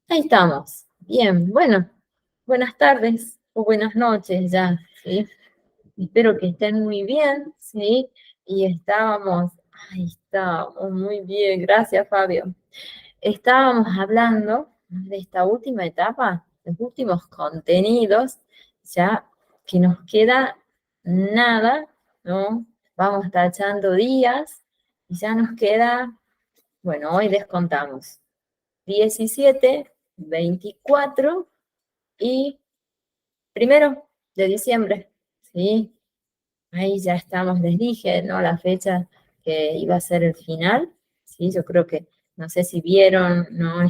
Ahí estamos. Bien, bueno, buenas tardes o buenas noches ya, ¿sí? Espero que estén muy bien, ¿sí? Ahí estábamos, muy bien, gracias Fabio. Estábamos hablando de esta última etapa, los últimos contenidos, ya que nos queda nada, ¿no? Vamos tachando días y ya nos queda, bueno, hoy descontamos 17, 24 y 1 de diciembre, ¿sí? Ahí ya estamos, les dije, ¿no? La fecha que iba a ser el final, ¿sí? Yo creo que, no sé si vieron, ¿no?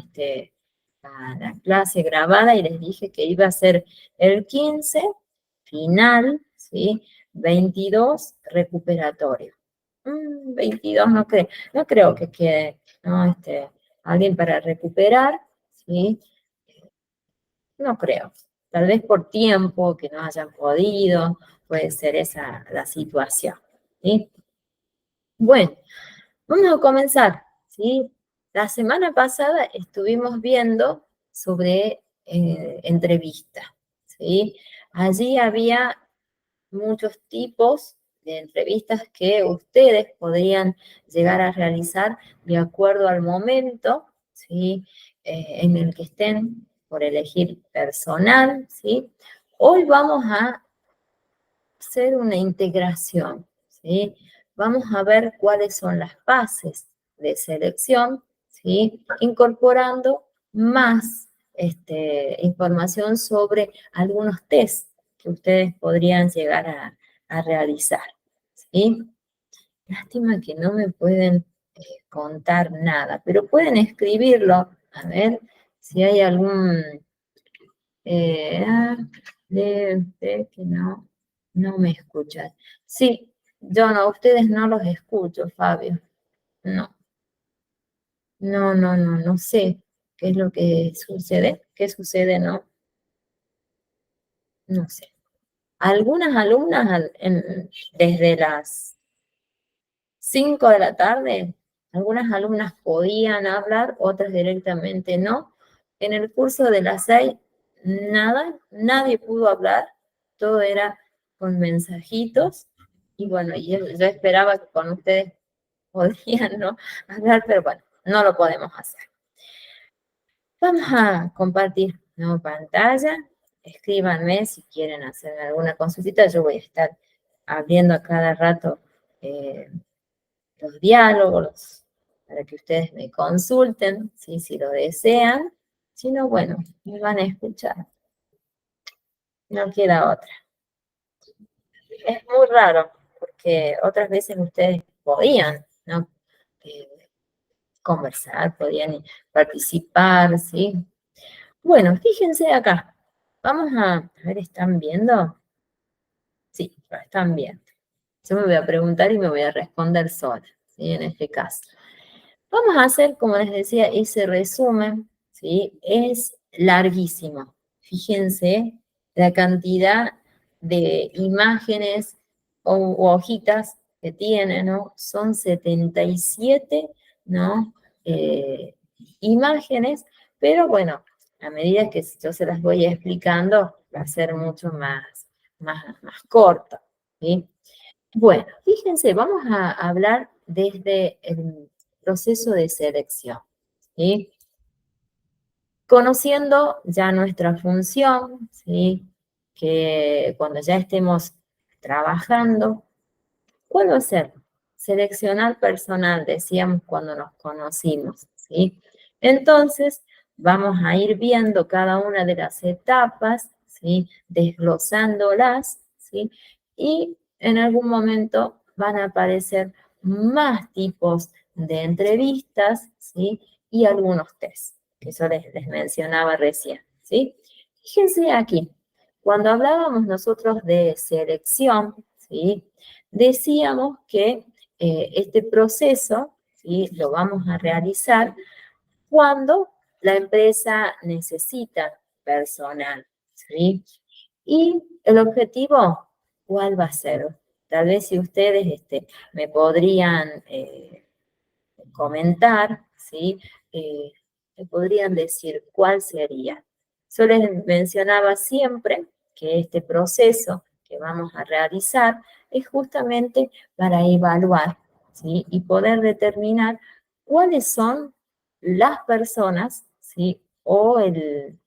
La clase grabada y les dije que iba a ser el 15 final, ¿sí? 22 recuperatorio. 22 no creo que quede, ¿no? Alguien para recuperar, ¿sí? No creo. Tal vez por tiempo, que no hayan podido, puede ser esa la situación. ¿Sí? Bueno, vamos a comenzar. ¿Sí? La semana pasada estuvimos viendo sobre entrevistas. ¿Sí? Allí había muchos tipos de entrevistas que ustedes podrían llegar a realizar de acuerdo al momento, ¿sí? En el que estén por elegir personal, ¿sí? Hoy vamos a hacer una integración, ¿sí? Vamos a ver cuáles son las bases de selección, ¿sí? Incorporando más información sobre algunos test que ustedes podrían llegar a realizar, ¿sí? Lástima que no me pueden contar nada, pero pueden escribirlo, a ver si hay algún eh, ah, que no me escuchan. Sí, yo no, ustedes no los escucho, Fabio. No, no sé qué es lo que sucede. ¿Qué sucede? No sé. Algunas alumnas desde las 5 de la tarde, algunas alumnas podían hablar, otras directamente no. En el curso de las 6, nada, nadie pudo hablar, todo era con mensajitos. Y bueno, yo esperaba que con ustedes podían, ¿no? Hablar, pero bueno, no lo podemos hacer. Vamos a compartir, ¿no? Pantalla. Escríbanme si quieren hacer alguna consultita. Yo voy a estar abriendo a cada rato los diálogos para que ustedes me consulten, ¿sí? Si lo desean. Si no, bueno, me van a escuchar. No queda otra. Es muy raro, porque otras veces ustedes podían, ¿no? Eh, Conversar, podían participar, ¿sí? Bueno, fíjense acá. Vamos a ver, ¿están viendo? Sí, lo están viendo. Yo me voy a preguntar y me voy a responder sola, ¿sí? En este caso. Vamos a hacer, como les decía, ese resumen, ¿sí? Es larguísimo. Fíjense la cantidad de imágenes o hojitas que tiene, ¿no? Son 77, ¿no? Imágenes, pero bueno, a medida que yo se las voy explicando, va a ser mucho más corto, ¿sí? Bueno, fíjense, vamos a hablar desde el proceso de selección, ¿sí? Conociendo ya nuestra función, ¿sí? Que cuando ya estemos trabajando, ¿cuál va a ser? Seleccionar personal, decíamos cuando nos conocimos, ¿sí? Entonces, vamos a ir viendo cada una de las etapas, ¿sí? Desglosándolas, ¿sí? Y en algún momento van a aparecer más tipos de entrevistas, ¿sí? Y algunos test, que yo les mencionaba recién, ¿sí? Fíjense aquí, cuando hablábamos nosotros de selección, ¿sí? Decíamos que este proceso, ¿sí? Lo vamos a realizar cuando la empresa necesita personal, ¿sí? Y el objetivo, ¿cuál va a ser? Tal vez si ustedes me podrían comentar, ¿sí? me podrían decir cuál sería. Yo les mencionaba siempre que este proceso que vamos a realizar es justamente para evaluar, ¿sí? Y poder determinar cuáles son las personas, ¿sí? O el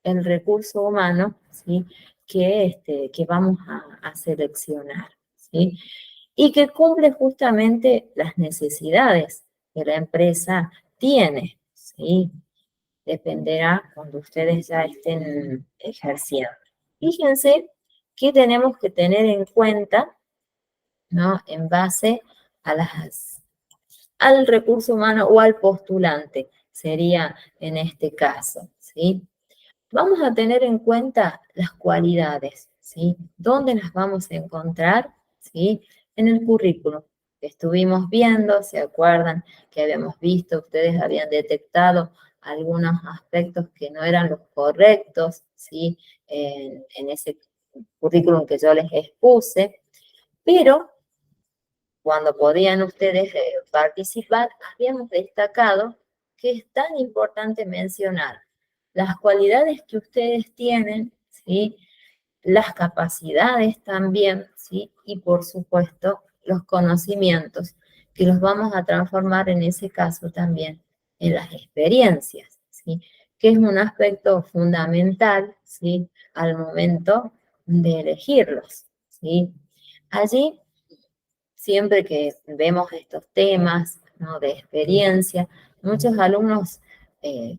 recurso humano, ¿sí? Que vamos a seleccionar, ¿sí? Y que cumple justamente las necesidades que la empresa tiene, ¿sí? Dependerá cuando ustedes ya estén ejerciendo. Fíjense que tenemos que tener en cuenta, ¿no? En base a al recurso humano o al postulante, sería en este caso, ¿sí? Vamos a tener en cuenta las cualidades, ¿sí? ¿Dónde las vamos a encontrar? ¿Sí? En el currículum que estuvimos viendo, ¿se acuerdan que habíamos visto, ustedes habían detectado algunos aspectos que no eran los correctos, ¿sí? En ese currículum que yo les expuse, pero cuando podían ustedes participar, habíamos destacado que es tan importante mencionar las cualidades que ustedes tienen, ¿sí? Las capacidades también, ¿sí? Y por supuesto, los conocimientos, que los vamos a transformar en ese caso también en las experiencias, ¿sí? Que es un aspecto fundamental, ¿sí? Al momento de elegirlos, ¿sí? Allí siempre que vemos estos temas, ¿no? De experiencia, muchos alumnos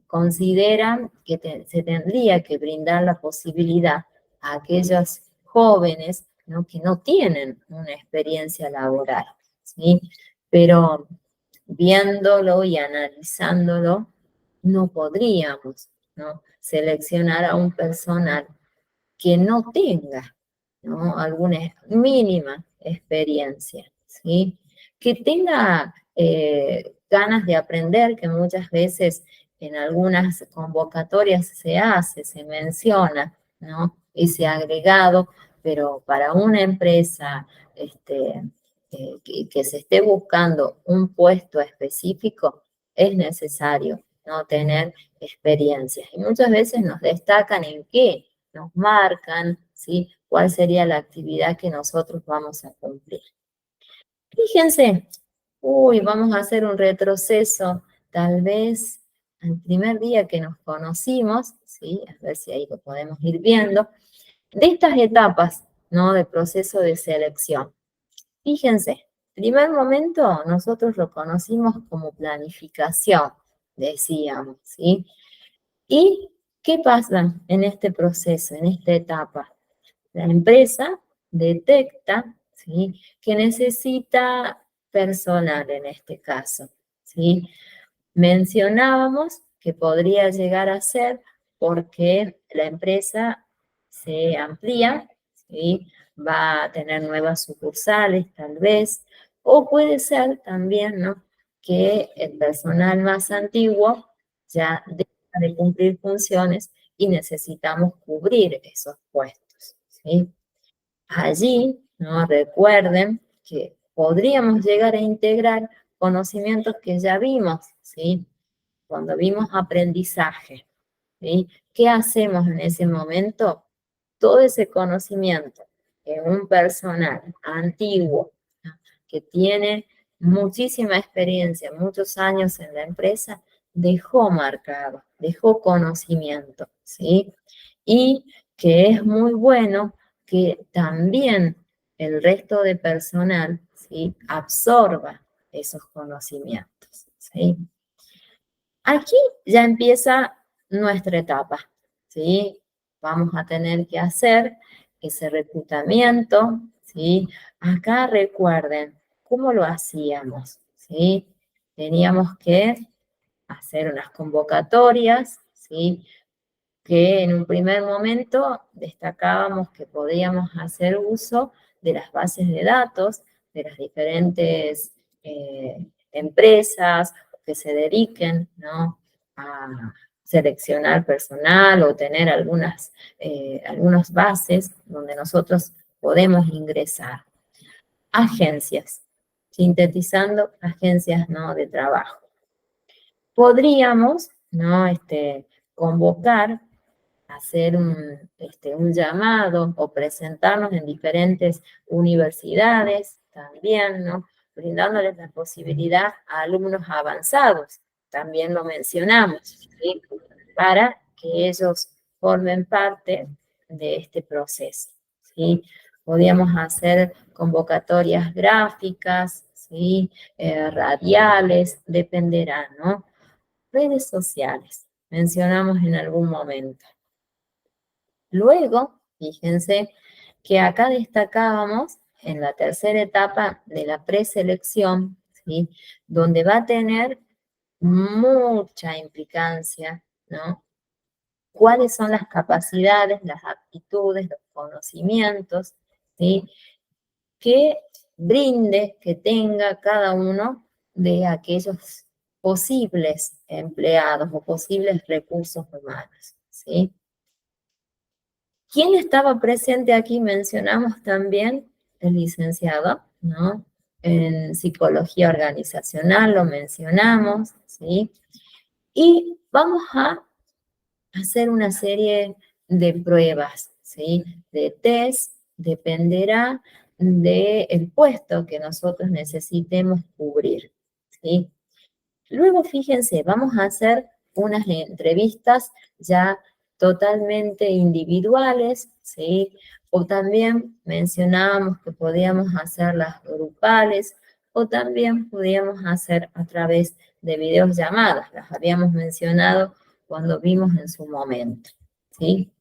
consideran que se tendría que brindar la posibilidad a aquellos jóvenes, ¿no? Que no tienen una experiencia laboral, ¿sí? Pero viéndolo y analizándolo, no podríamos, ¿no? Seleccionar a un personal que no tenga, ¿no? Alguna mínima experiencia, ¿sí? Que tenga ganas de aprender, que muchas veces en algunas convocatorias se hace, se menciona, ¿no? Ese agregado, pero para una empresa que se esté buscando un puesto específico, es necesario, ¿no? Tener experiencias. Y muchas veces nos destacan en qué nos marcan, ¿sí? ¿Cuál sería la actividad que nosotros vamos a cumplir? Fíjense, vamos a hacer un retroceso, tal vez al primer día que nos conocimos, ¿sí? A ver si ahí lo podemos ir viendo, de estas etapas, ¿no? De proceso de selección. Fíjense, primer momento nosotros lo conocimos como planificación, decíamos, ¿sí? ¿Y qué pasa en este proceso, en esta etapa? La empresa detecta, ¿sí? Que necesita personal en este caso, ¿sí? Mencionábamos que podría llegar a ser porque la empresa se amplía, ¿sí? Va a tener nuevas sucursales tal vez, o puede ser también, ¿no? Que el personal más antiguo ya deja de cumplir funciones y necesitamos cubrir esos puestos, ¿sí? Allí, ¿no? Recuerden que podríamos llegar a integrar conocimientos que ya vimos, ¿sí? Cuando vimos aprendizaje, ¿sí? ¿Qué hacemos en ese momento? Todo ese conocimiento que un personal antiguo, ¿no? Que tiene muchísima experiencia, muchos años en la empresa, dejó marcado, dejó conocimiento, ¿sí? Y que es muy bueno que también el resto de personal, ¿sí? Absorba esos conocimientos, ¿sí? Aquí ya empieza nuestra etapa, ¿sí? Vamos a tener que hacer ese reclutamiento, ¿sí? Acá recuerden cómo lo hacíamos, ¿sí? Teníamos que hacer unas convocatorias, ¿sí? Que en un primer momento destacábamos que podíamos hacer uso de las bases de datos de las diferentes empresas que se dediquen, ¿no? A seleccionar personal o tener algunas bases donde nosotros podemos ingresar. Agencias, sintetizando agencias, ¿no? De trabajo. podríamos, ¿no? Convocar, hacer un llamado o presentarnos en diferentes universidades también, ¿no? Brindándoles la posibilidad a alumnos avanzados, también lo mencionamos, ¿sí? Para que ellos formen parte de este proceso, ¿sí? Podríamos hacer convocatorias gráficas, ¿sí? Radiales, dependerá, ¿no? Redes sociales, mencionamos en algún momento. Luego, fíjense que acá destacábamos en la tercera etapa de la preselección, ¿sí? Donde va a tener mucha implicancia, ¿no? ¿Cuáles son las capacidades, las aptitudes, los conocimientos, ¿sí? Que brinde, que tenga cada uno de aquellos posibles empleados o posibles recursos humanos, ¿sí? ¿Quién estaba presente aquí? Mencionamos también el licenciado, ¿no? En psicología organizacional lo mencionamos, ¿sí? Y vamos a hacer una serie de pruebas, ¿sí? De test, dependerá del puesto que nosotros necesitemos cubrir, ¿sí? Luego, fíjense, vamos a hacer unas entrevistas ya totalmente individuales, ¿sí? O también mencionábamos que podíamos hacerlas grupales, o también podíamos hacer a través de videollamadas, las habíamos mencionado cuando vimos en su momento, ¿sí?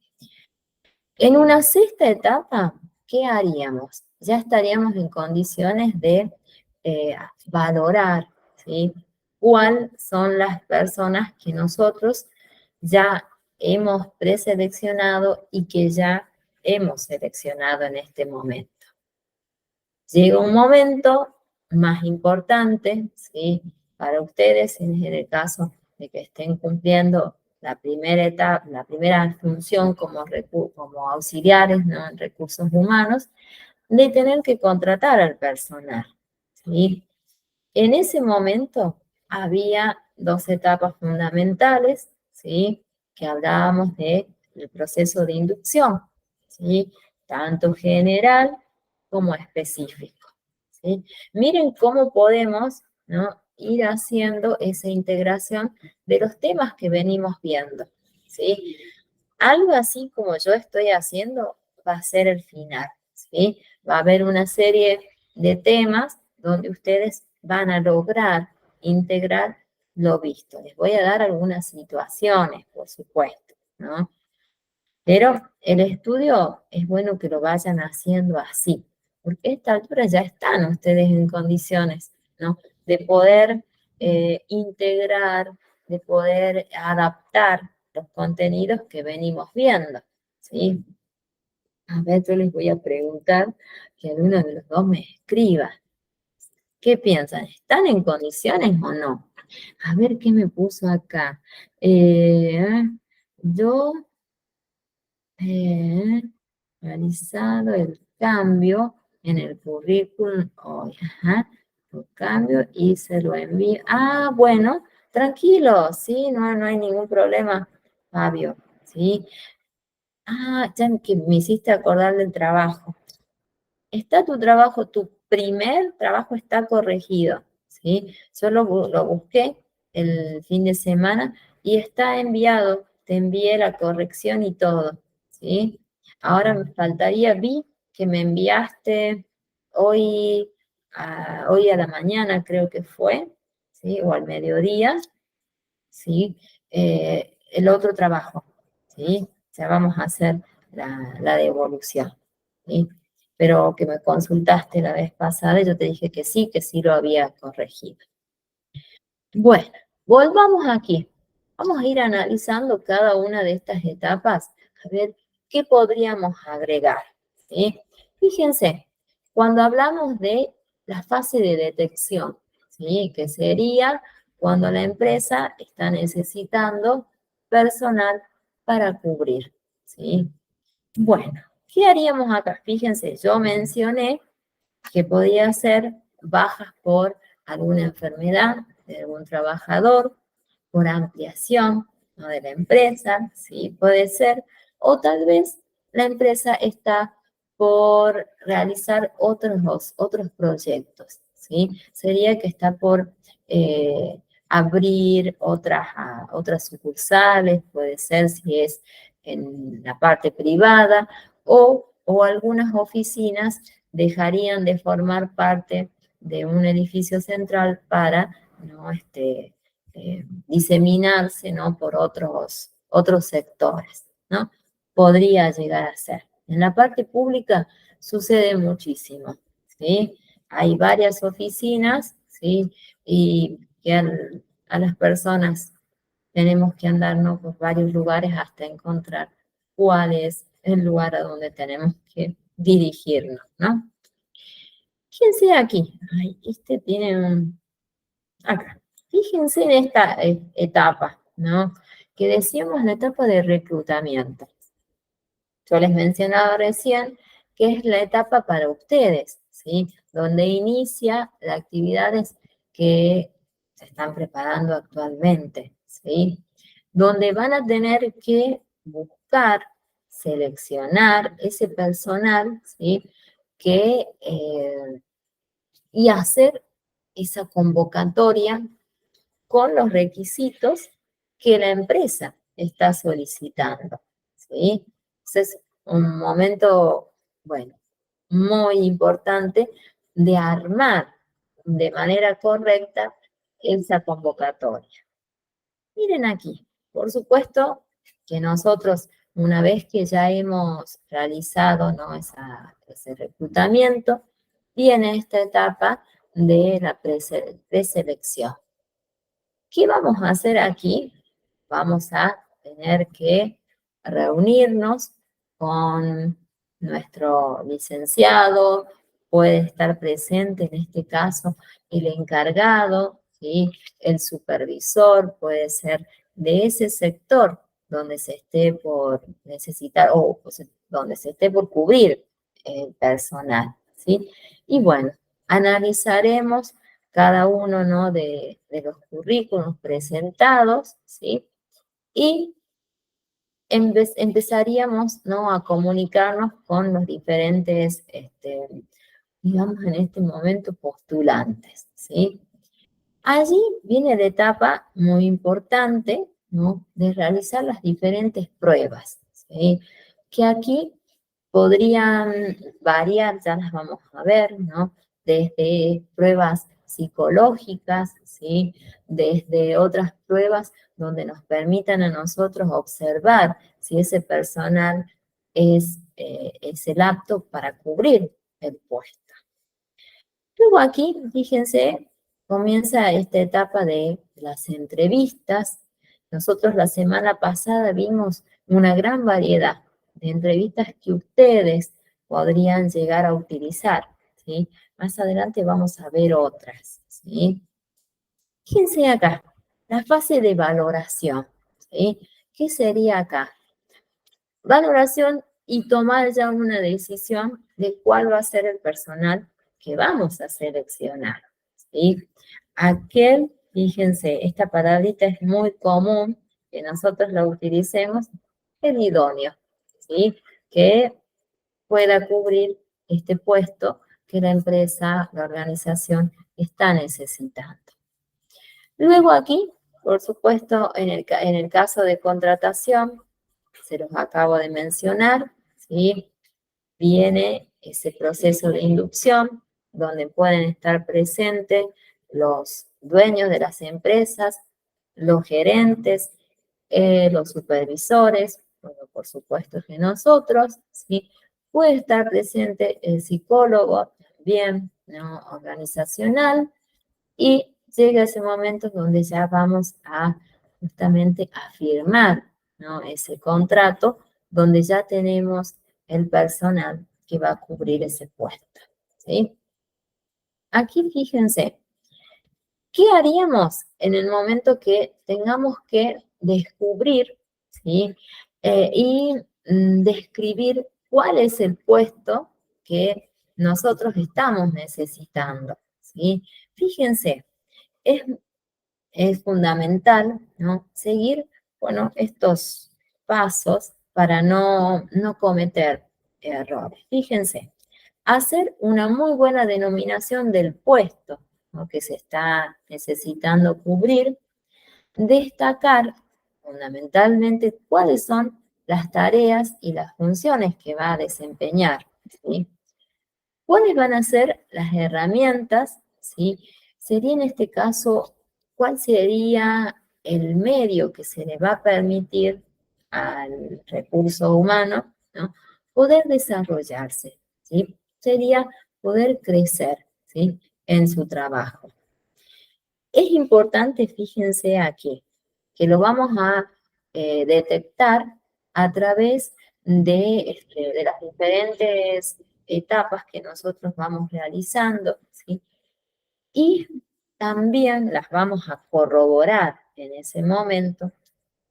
En una sexta etapa, ¿qué haríamos? Ya estaríamos en condiciones de valorar, ¿sí? Cuáles son las personas que nosotros ya hemos preseleccionado y que ya hemos seleccionado en este momento. Llega un momento más importante, ¿sí? Para ustedes, en el caso de que estén cumpliendo la primera etapa, la primera función como auxiliares, ¿no? En recursos humanos, de tener que contratar al personal, ¿sí? En ese momento había dos etapas fundamentales, ¿sí? Que hablábamos del proceso de inducción, ¿sí? Tanto general como específico, ¿sí? Miren cómo podemos, ¿no? Ir haciendo esa integración de los temas que venimos viendo, ¿sí? Algo así como yo estoy haciendo va a ser el final, ¿sí? Va a haber una serie de temas donde ustedes van a lograr integrar lo visto. Les voy a dar algunas situaciones, por supuesto, ¿no? Pero el estudio es bueno que lo vayan haciendo así, porque a esta altura ya están ustedes en condiciones, ¿no? De poder integrar, de poder adaptar los contenidos que venimos viendo, ¿sí? A ver, yo les voy a preguntar que alguno de los dos me escriba. ¿Qué piensan? ¿Están en condiciones o no? A ver qué me puso acá. Yo realizado el cambio en el currículum hoy. Ajá, lo cambio y se lo envío. Ah, bueno, tranquilo, sí, no hay ningún problema, Fabio, sí. Ah, ya que me hiciste acordar del trabajo. Está tu trabajo, tu primer trabajo está corregido, ¿sí? Yo lo busqué el fin de semana y está enviado, te envié la corrección y todo, ¿sí? Ahora me faltaría, vi que me enviaste hoy a la mañana, creo que fue, ¿sí? O al mediodía, ¿sí? El otro trabajo, ¿sí? Ya vamos a hacer la devolución, ¿sí? Pero que me consultaste la vez pasada y yo te dije que sí lo había corregido. Bueno, volvamos aquí. Vamos a ir analizando cada una de estas etapas, a ver qué podríamos agregar, ¿sí? Fíjense, cuando hablamos de la fase de detección, ¿sí? Que sería cuando la empresa está necesitando personal para cubrir, ¿sí? Bueno, ¿qué haríamos acá? Fíjense, yo mencioné que podía ser bajas por alguna enfermedad de algún trabajador, por ampliación, ¿no?, de la empresa, ¿sí? Puede ser, o tal vez la empresa está por realizar otros proyectos, ¿sí? Sería que está por abrir otras sucursales, puede ser si es en la parte privada, o algunas oficinas dejarían de formar parte de un edificio central para, ¿no?, diseminarse, ¿no?, por otros sectores, ¿no? Podría llegar a ser. En la parte pública sucede muchísimo, ¿sí? Hay varias oficinas, ¿sí? Y que a las personas tenemos que andar, ¿no?, por varios lugares hasta encontrar cuál es el lugar a donde tenemos que dirigirnos, ¿no? Fíjense aquí. Ay, este tiene acá. Fíjense en esta etapa, ¿no? Que decíamos la etapa de reclutamiento. Yo les mencionaba recién que es la etapa para ustedes, ¿sí? Donde inicia las actividades que se están preparando actualmente, ¿sí? Donde van a tener que buscar, seleccionar ese personal, ¿sí? Y hacer esa convocatoria con los requisitos que la empresa está solicitando, ¿sí? Entonces, un momento, bueno, muy importante de armar de manera correcta esa convocatoria. Miren aquí, por supuesto que nosotros, una vez que ya hemos realizado, ¿no?, ese reclutamiento, viene esta etapa de la preselección. ¿Qué vamos a hacer aquí? Vamos a tener que reunirnos con nuestro licenciado, puede estar presente en este caso el encargado, ¿sí?, el supervisor, puede ser de ese sector donde se esté por necesitar o donde se esté por cubrir el personal, ¿sí? Y bueno, analizaremos cada uno, ¿no?, de los currículos presentados, ¿sí? Y empezaríamos, ¿no?, a comunicarnos con los diferentes, digamos, en este momento, postulantes, ¿sí? Allí viene la etapa muy importante, ¿no?, de realizar las diferentes pruebas, ¿sí? Que aquí podrían variar, ya las vamos a ver, ¿no? Desde pruebas psicológicas, ¿sí? Desde otras pruebas donde nos permitan a nosotros observar si ese personal es el apto para cubrir el puesto. Luego aquí, fíjense, comienza esta etapa de las entrevistas. Nosotros la semana pasada vimos una gran variedad de entrevistas que ustedes podrían llegar a utilizar, ¿sí? Más adelante vamos a ver otras, ¿sí? Fíjense acá, la fase de valoración, ¿sí? ¿Qué sería acá? Valoración y tomar ya una decisión de cuál va a ser el personal que vamos a seleccionar, ¿sí? Aquel, fíjense, esta palabrita es muy común que nosotros la utilicemos, el idóneo, ¿sí? Que pueda cubrir este puesto que la empresa, la organización está necesitando. Luego aquí, por supuesto, en el caso de contratación, se los acabo de mencionar, ¿sí? Viene ese proceso de inducción, donde pueden estar presentes los dueños de las empresas, los gerentes, los supervisores, bueno, por supuesto que nosotros, ¿sí? Puede estar presente el psicólogo también, ¿no?, organizacional, y llega ese momento donde ya vamos a justamente a firmar, ¿no?, ese contrato, donde ya tenemos el personal que va a cubrir ese puesto, ¿sí? Aquí fíjense, ¿qué haríamos en el momento que tengamos que descubrir, ¿sí?, y describir cuál es el puesto que nosotros estamos necesitando, ¿sí? Fíjense, es es fundamental, ¿no?, seguir, bueno, estos pasos para no cometer errores. Fíjense, hacer una muy buena denominación del puesto, ¿no?, que se está necesitando cubrir, destacar fundamentalmente cuáles son las tareas y las funciones que va a desempeñar, ¿sí? ¿Cuáles van a ser las herramientas? ¿Sí? Sería en este caso, ¿cuál sería el medio que se le va a permitir al recurso humano, ¿no?, poder desarrollarse? ¿Sí? Sería poder crecer, ¿sí?, en su trabajo. Es importante, fíjense aquí, que lo vamos a detectar a través de las diferentes etapas que nosotros vamos realizando, ¿sí? Y también las vamos a corroborar en ese momento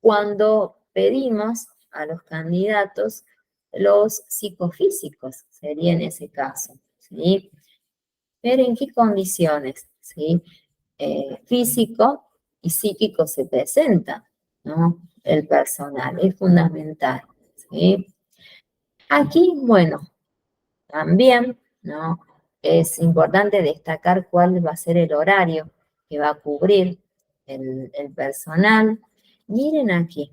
cuando pedimos a los candidatos los psicofísicos, sería en ese caso, ¿sí? Ver en qué condiciones, ¿sí?, físico y psíquico se presenta, ¿no?, el personal, es fundamental, ¿sí? Aquí, bueno, también, ¿no?, es importante destacar cuál va a ser el horario que va a cubrir el personal. Miren aquí,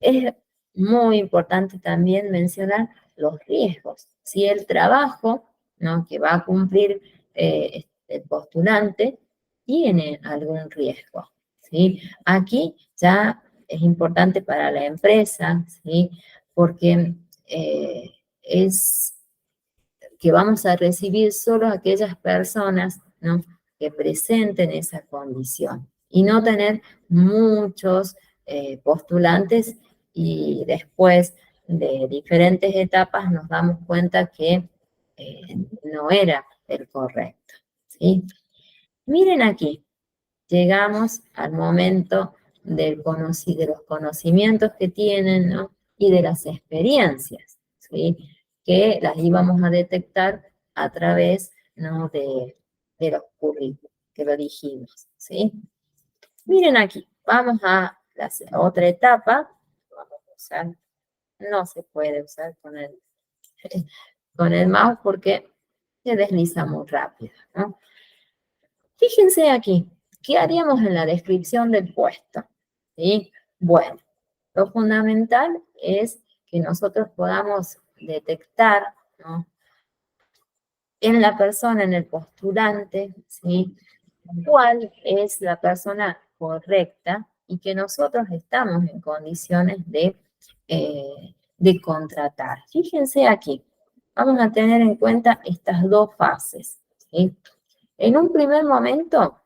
es muy importante también mencionar los riesgos. Si el trabajo, ¿no?, que va a cumplir el postulante tiene algún riesgo, ¿sí? Aquí ya es importante para la empresa, ¿sí?, porque es que vamos a recibir solo aquellas personas, ¿no?, que presenten esa condición y no tener muchos postulantes y después de diferentes etapas nos damos cuenta que no era el correcto, ¿sí? Miren aquí, llegamos al momento de los conocimientos que tienen, ¿no?, y de las experiencias, ¿sí?, que las íbamos a detectar a través, ¿no?, de los currículos, que lo dijimos, ¿sí? Miren aquí, vamos a la otra etapa. Vamos a usar, no se puede usar con el mouse porque se desliza muy rápido, ¿no? Fíjense aquí, ¿qué haríamos en la descripción del puesto? ¿Sí? Bueno, lo fundamental es que nosotros podamos detectar, ¿no?, en la persona, en el postulante, ¿sí?, cuál es la persona correcta y que nosotros estamos en condiciones de contratar. Fíjense aquí, vamos a tener en cuenta estas dos fases, ¿sí? En un primer momento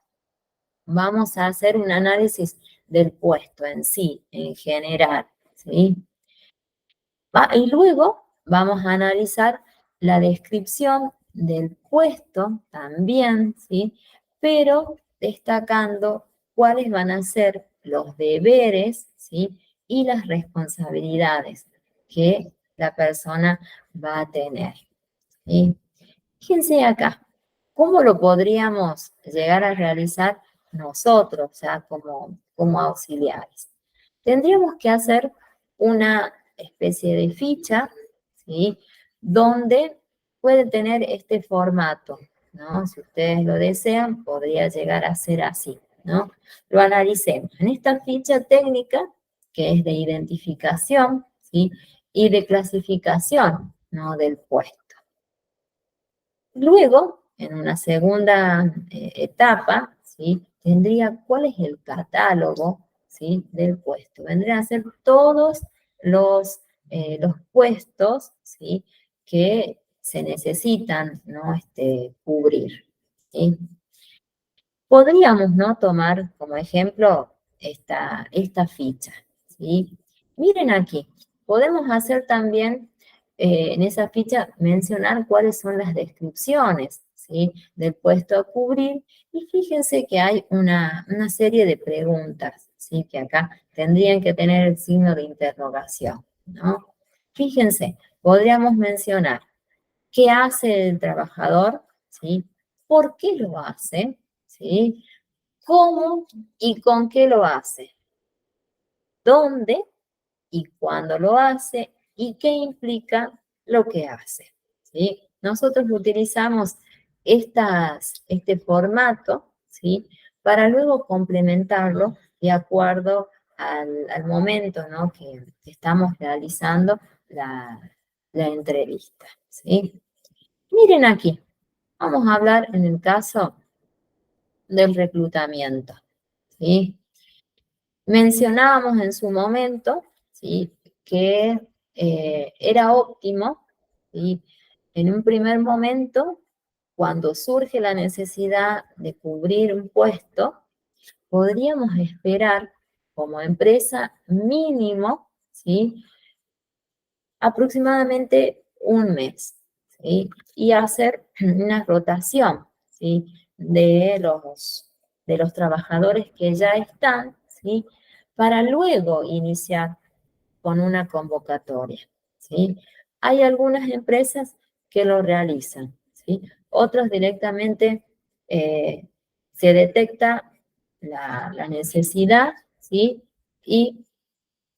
vamos a hacer un análisis del puesto en sí, en general, ¿sí? Y luego vamos a analizar la descripción del puesto también, ¿sí?, pero destacando cuáles van a ser los deberes, ¿sí?, y las responsabilidades que la persona va a tener, ¿sí? Fíjense acá, ¿cómo lo podríamos llegar a realizar nosotros, ya como auxiliares? Tendríamos que hacer una especie de ficha, ¿sí?, donde puede tener este formato, ¿no? Si ustedes lo desean, podría llegar a ser así, ¿no? Lo analicemos. En esta ficha técnica, que es de identificación, ¿sí?, y de clasificación, ¿no?, del puesto. Luego, en una segunda etapa, ¿sí?, tendría cuál es el catálogo, ¿sí?, del puesto. Vendrían a ser todos los puestos, ¿sí?, que se necesitan, ¿no?, cubrir, ¿sí? Podríamos, ¿no?, tomar como ejemplo esta ficha, ¿sí? Miren aquí, podemos hacer también en esa ficha mencionar cuáles son las descripciones, ¿sí?, del puesto a cubrir, y fíjense que hay una serie de preguntas, ¿sí?, que acá tendrían que tener el signo de interrogación, ¿no? Fíjense, podríamos mencionar qué hace el trabajador, ¿sí?, por qué lo hace, ¿sí?, ¿Cómo y con qué lo hace? ¿Dónde y cuándo lo hace? ¿Y qué implica lo que hace? ¿Sí? Nosotros utilizamos este formato, ¿sí? Para luego complementarlo de acuerdo al momento, ¿no? que estamos realizando la entrevista, ¿sí? Miren aquí, vamos a hablar en el caso del reclutamiento, ¿sí? Mencionábamos en su momento, ¿sí? que era óptimo, ¿sí? En un primer momento, cuando surge la necesidad de cubrir un puesto, podríamos esperar como empresa mínimo, ¿sí? Aproximadamente un mes, ¿sí? Y hacer una rotación, ¿sí? De los trabajadores que ya están, ¿sí? Para luego iniciar con una convocatoria, ¿sí? Hay algunas empresas que lo realizan, ¿sí? Otras directamente se detecta la necesidad, ¿sí? Y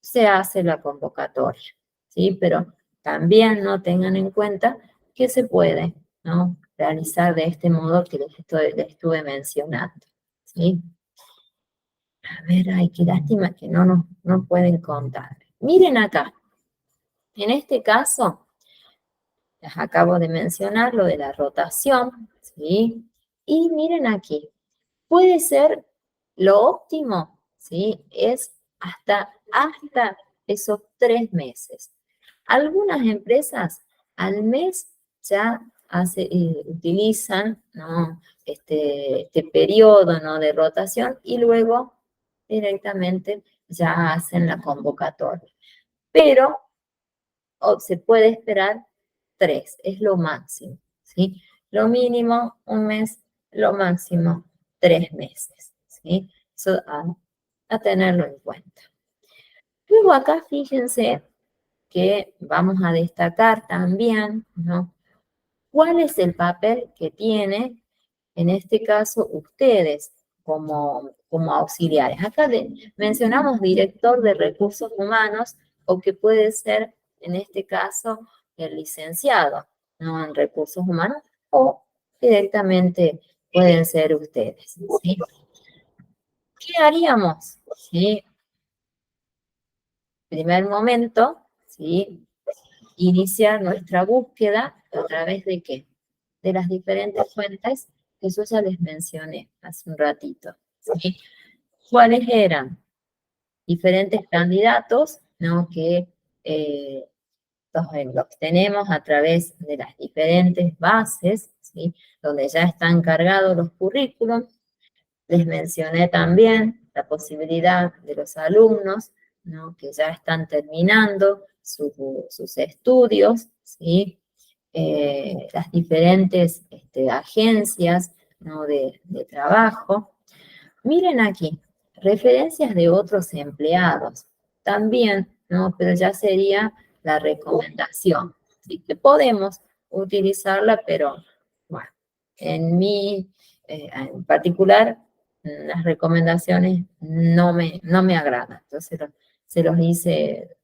se hace la convocatoria, ¿sí? Pero también no tengan en cuenta que se puede, ¿no? Realizar de este modo que les estuve mencionando, ¿sí? A ver, ay, qué lástima que no pueden contar. Miren acá, en este caso, les acabo de mencionar lo de la rotación, ¿sí? Y miren aquí, puede ser lo óptimo, ¿sí? Es hasta esos 3 meses. Algunas empresas al mes ya utilizan, ¿no? este periodo, ¿no? de rotación y luego directamente ya hacen la convocatoria. Pero se puede esperar 3, es lo máximo, ¿sí? Lo mínimo 1 mes, lo máximo 3 meses, ¿sí? Eso a tenerlo en cuenta. Luego acá fíjense que vamos a destacar también, ¿no? ¿Cuál es el papel que tiene, en este caso, ustedes como auxiliares? Acá mencionamos director de recursos humanos o que puede ser, en este caso, el licenciado, ¿no? En recursos humanos o directamente pueden ser ustedes, ¿sí? ¿Qué haríamos? ¿Sí? Primer momento, ¿sí? Iniciar nuestra búsqueda a través de qué? De las diferentes fuentes que yo ya les mencioné hace un ratito, ¿sí? ¿Cuáles eran? Diferentes candidatos, ¿no? Que los tenemos a través de las diferentes bases, ¿sí? Donde ya están cargados los currículums. Les mencioné también la posibilidad de los alumnos, ¿no? Que ya están terminando sus estudios, ¿sí? Las diferentes agencias, ¿no? de trabajo. Miren aquí, referencias de otros empleados. También, ¿no? Pero ya sería la recomendación. Sí que podemos utilizarla, pero bueno, en particular, las recomendaciones no me agradan. Entonces se los hice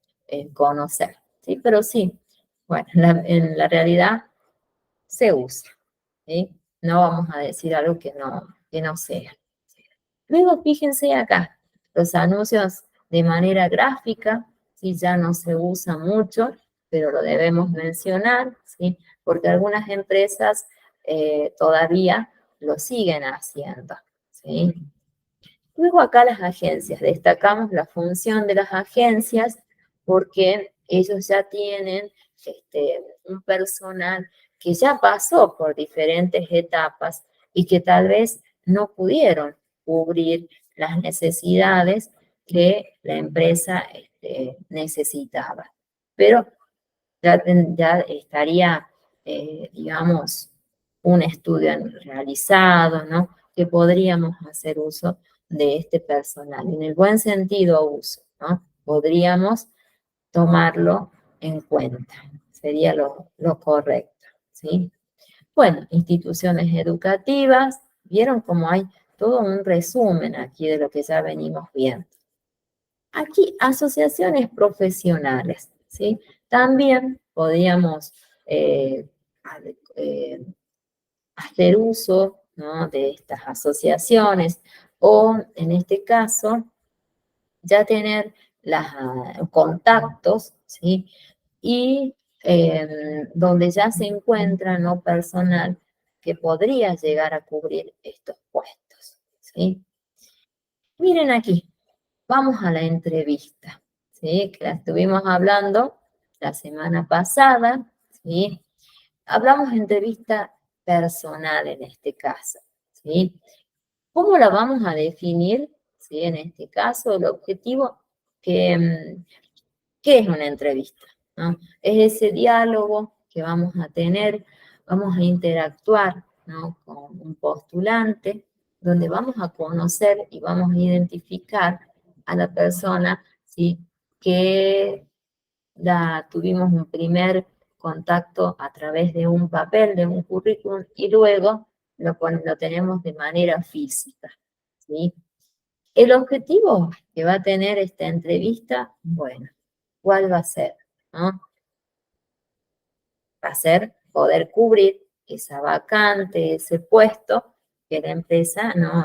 conocer. ¿Sí? Pero sí, bueno, en la realidad se usa. ¿Sí? No vamos a decir algo que no sea. Luego fíjense acá, los anuncios de manera gráfica, ¿sí? Ya no se usa mucho, pero lo debemos mencionar, ¿sí? Porque algunas empresas todavía lo siguen haciendo, ¿sí? Luego acá las agencias, destacamos la función de las agencias porque ellos ya tienen un personal que ya pasó por diferentes etapas y que tal vez no pudieron cubrir las necesidades que la empresa necesitaba. Pero ya estaría, digamos, un estudio realizado, ¿no? Que podríamos hacer uso de este personal, en el buen sentido uso, ¿no? Podríamos tomarlo en cuenta, sería lo correcto, ¿sí? Bueno, instituciones educativas, vieron cómo hay todo un resumen aquí de lo que ya venimos viendo. Aquí, asociaciones profesionales, ¿sí? También podríamos hacer uso, ¿no?, de estas asociaciones o, en este caso, ya tener los contactos, ¿sí? Y donde ya se encuentra, ¿no?, personal que podría llegar a cubrir estos puestos, ¿sí? Miren aquí, vamos a la entrevista, ¿sí?, que la estuvimos hablando la semana pasada, ¿sí? Hablamos de entrevista personal en este caso, ¿sí? ¿Cómo la vamos a definir? ¿Sí? En este caso, el objetivo que, ¿qué es una entrevista? ¿No? Es ese diálogo que vamos a tener, vamos a interactuar, ¿no?, con un postulante, donde vamos a conocer y vamos a identificar a la persona, ¿sí?, que tuvimos un primer contacto a través de un papel, de un currículum, y luego lo tenemos de manera física, ¿sí? El objetivo que va a tener esta entrevista, bueno, ¿cuál va a ser? ¿No? Va a ser poder cubrir esa vacante, ese puesto que la empresa, ¿no?,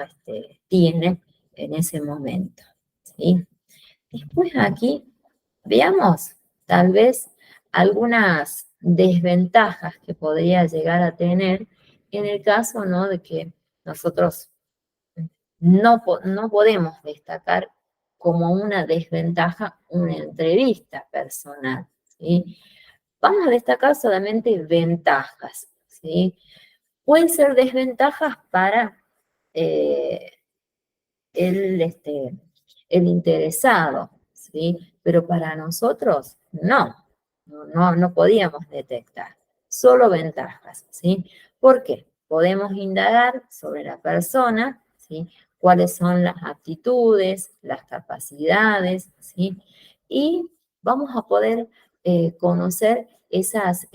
tiene en ese momento, ¿sí? Después aquí veamos tal vez algunas desventajas que podría llegar a tener en el caso, ¿no?, de que nosotros no podemos destacar como una desventaja una entrevista personal, ¿sí? Vamos a destacar solamente ventajas, ¿sí? Pueden ser desventajas para eh, el, el interesado, ¿sí? Pero para nosotros no podíamos detectar, solo ventajas, ¿sí? ¿Por qué? Podemos indagar sobre la persona, ¿sí? Cuáles son las aptitudes, las capacidades, ¿sí? Y vamos a poder conocer esas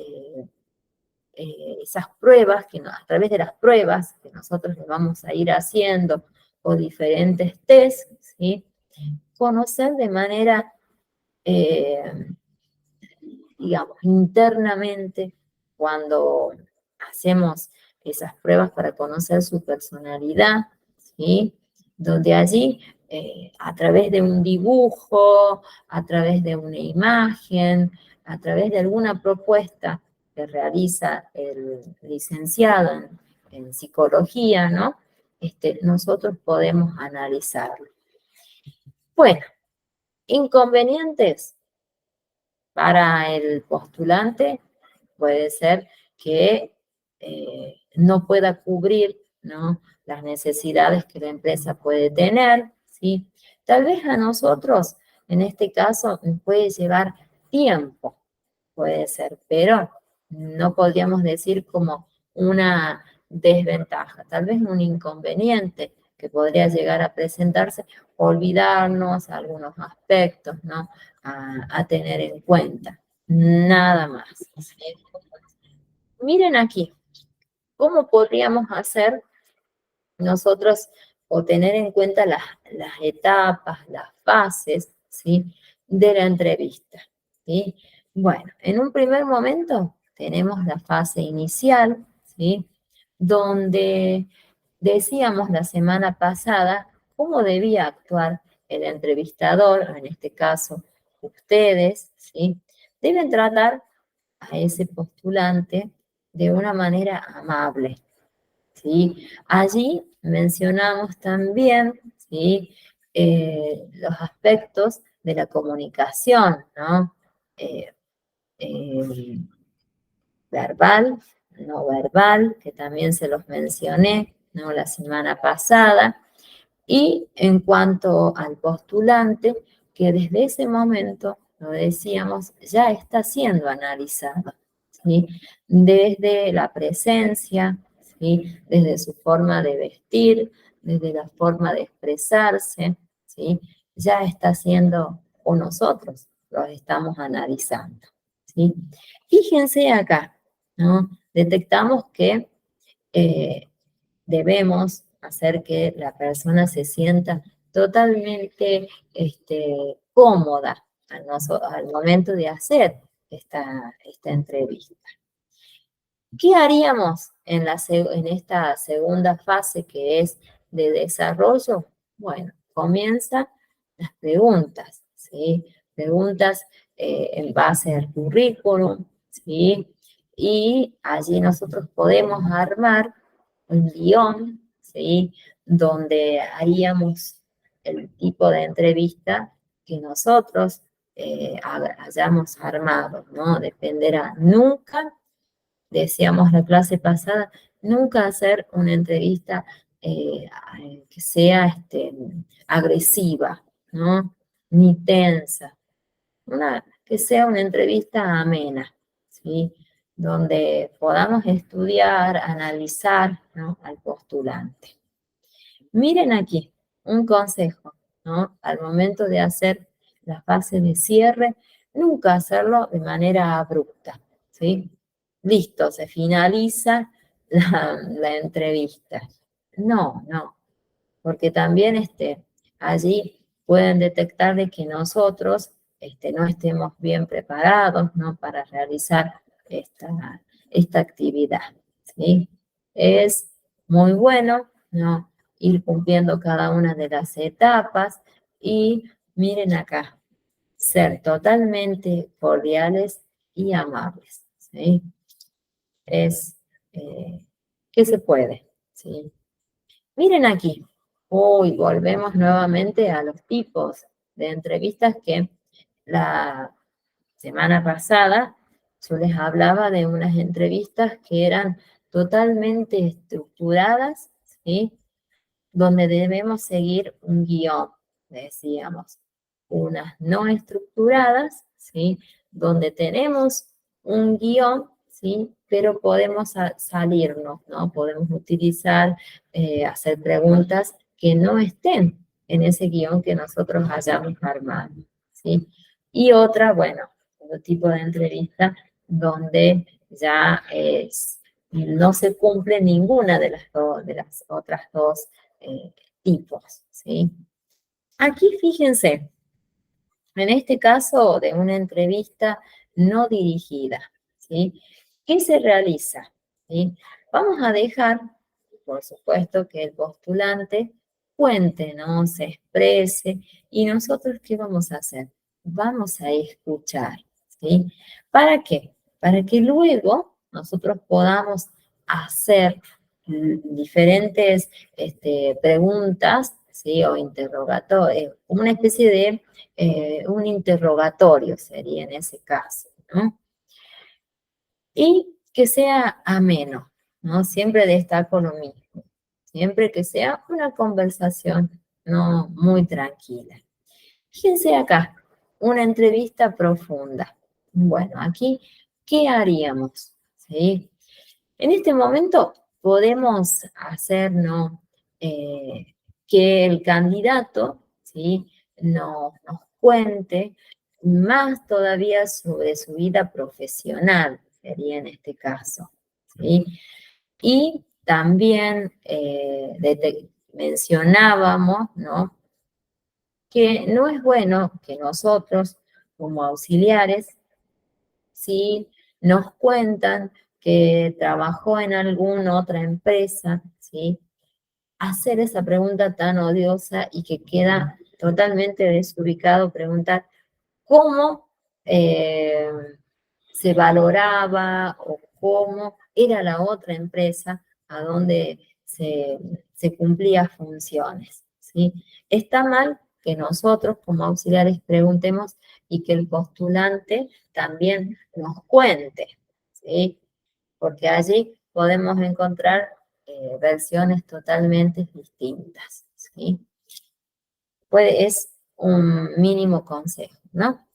pruebas, a través de las pruebas que nosotros le vamos a ir haciendo o diferentes test, ¿sí?, conocer de manera, eh, digamos, internamente, cuando hacemos esas pruebas para conocer su personalidad, ¿sí?, donde allí, a través de un dibujo, a través de una imagen, a través de alguna propuesta que realiza el licenciado en psicología, ¿no?, nosotros podemos analizarlo. Bueno, inconvenientes para el postulante puede ser que no pueda cubrir, ¿no?, las necesidades que la empresa puede tener, ¿sí? Tal vez a nosotros, en este caso, puede llevar tiempo, puede ser, pero no podríamos decir como una desventaja, tal vez un inconveniente que podría llegar a presentarse, olvidarnos algunos aspectos, ¿no?, a tener en cuenta, nada más. ¿Sí? Miren aquí, ¿cómo podríamos hacer nosotros o tener en cuenta las etapas, las fases, ¿sí?, de la entrevista? ¿Sí? Bueno, en un primer momento tenemos la fase inicial, ¿sí?, donde decíamos la semana pasada cómo debía actuar el entrevistador, en este caso ustedes, ¿sí? Deben tratar a ese postulante de una manera amable, ¿sí? Allí mencionamos también, ¿sí?, los aspectos de la comunicación, ¿no? Eh, eh, verbal, no verbal, que también se los mencioné, ¿no?, la semana pasada. Y en cuanto al postulante, que desde ese momento, lo decíamos, ya está siendo analizado, ¿sí?, desde la presencia, ¿sí?, desde su forma de vestir, desde la forma de expresarse, ¿sí?, ya está siendo, o nosotros los estamos analizando, ¿sí? Fíjense acá, ¿no? Detectamos que debemos hacer que la persona se sienta totalmente cómoda al momento de hacer esta entrevista. ¿Qué haríamos en esta segunda fase que es de desarrollo? Bueno, comienzan las preguntas, ¿sí? Preguntas en base al currículum, ¿sí? Y allí nosotros podemos armar un guión, ¿sí? Donde haríamos el tipo de entrevista que nosotros hayamos armado, ¿no? Dependerá. Nunca, decíamos la clase pasada, nunca hacer una entrevista que sea agresiva, ¿no? Ni tensa. Que sea una entrevista amena, ¿sí? Donde podamos estudiar, analizar, ¿no? Al postulante. Miren aquí, un consejo, ¿no? Al momento de hacer la fase de cierre, nunca hacerlo de manera abrupta, ¿sí? Listo, se finaliza la entrevista. No, no, porque también allí pueden detectar de que nosotros no estemos bien preparados, ¿no? Para realizar esta actividad, ¿sí? Es muy bueno, ¿no? Ir cumpliendo cada una de las etapas y miren acá, ser totalmente cordiales y amables, ¿sí? Es que se puede, ¿sí? Miren aquí. Uy, volvemos nuevamente a los tipos de entrevistas que la semana pasada yo les hablaba de unas entrevistas que eran totalmente estructuradas, ¿sí? Donde debemos seguir un guión, decíamos. Unas no estructuradas, ¿sí? Donde tenemos un guión, ¿sí? Pero podemos salirnos, ¿no? Podemos utilizar, hacer preguntas que no estén en ese guión que nosotros hayamos armado, ¿sí? Y otra, bueno, otro tipo de entrevista donde ya no se cumple ninguna de las otras dos tipos, ¿sí? Aquí fíjense, en este caso de una entrevista no dirigida, ¿sí? ¿Qué se realiza? ¿Sí? Vamos a dejar, por supuesto, que el postulante cuente, ¿no? Se exprese, y nosotros, ¿qué vamos a hacer? Vamos a escuchar, ¿sí? ¿Para qué? Para que luego nosotros podamos hacer diferentes preguntas, ¿sí? O interrogatorios, una especie de un interrogatorio sería en ese caso, ¿no? Y que sea ameno, ¿no? Siempre destaco lo mismo, siempre que sea una conversación, no muy tranquila. Fíjense acá, una entrevista profunda. Bueno, aquí, ¿qué haríamos? ¿Sí? En este momento podemos hacer, ¿no? Que el candidato, ¿sí? Nos cuente más todavía sobre su vida profesional, sería en este caso, ¿sí? Y también mencionábamos, ¿no? Que no es bueno que nosotros, como auxiliares, si nos cuentan que trabajó en alguna otra empresa, ¿sí? Hacer esa pregunta tan odiosa y que queda totalmente desubicado preguntar cómo se valoraba o cómo era la otra empresa a donde se cumplía funciones, ¿sí? Está mal que nosotros como auxiliares preguntemos y que el postulante también nos cuente, ¿sí? Porque allí podemos encontrar versiones totalmente distintas, ¿sí? Es un mínimo consejo, ¿no?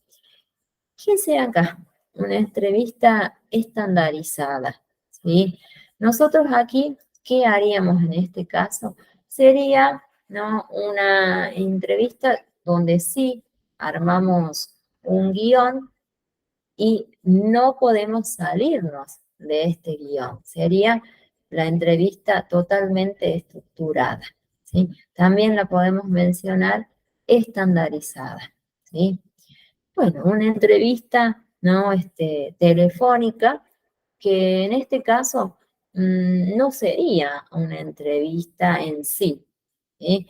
Fíjense acá, una entrevista estandarizada, ¿sí? Nosotros aquí, ¿qué haríamos en este caso? Sería, ¿no? Una entrevista donde sí armamos un guión y no podemos salirnos de este guión. Sería la entrevista totalmente estructurada, ¿sí? También la podemos mencionar estandarizada, ¿sí? Bueno, una entrevista, ¿no? Telefónica, que en este caso no sería una entrevista en sí, ¿sí?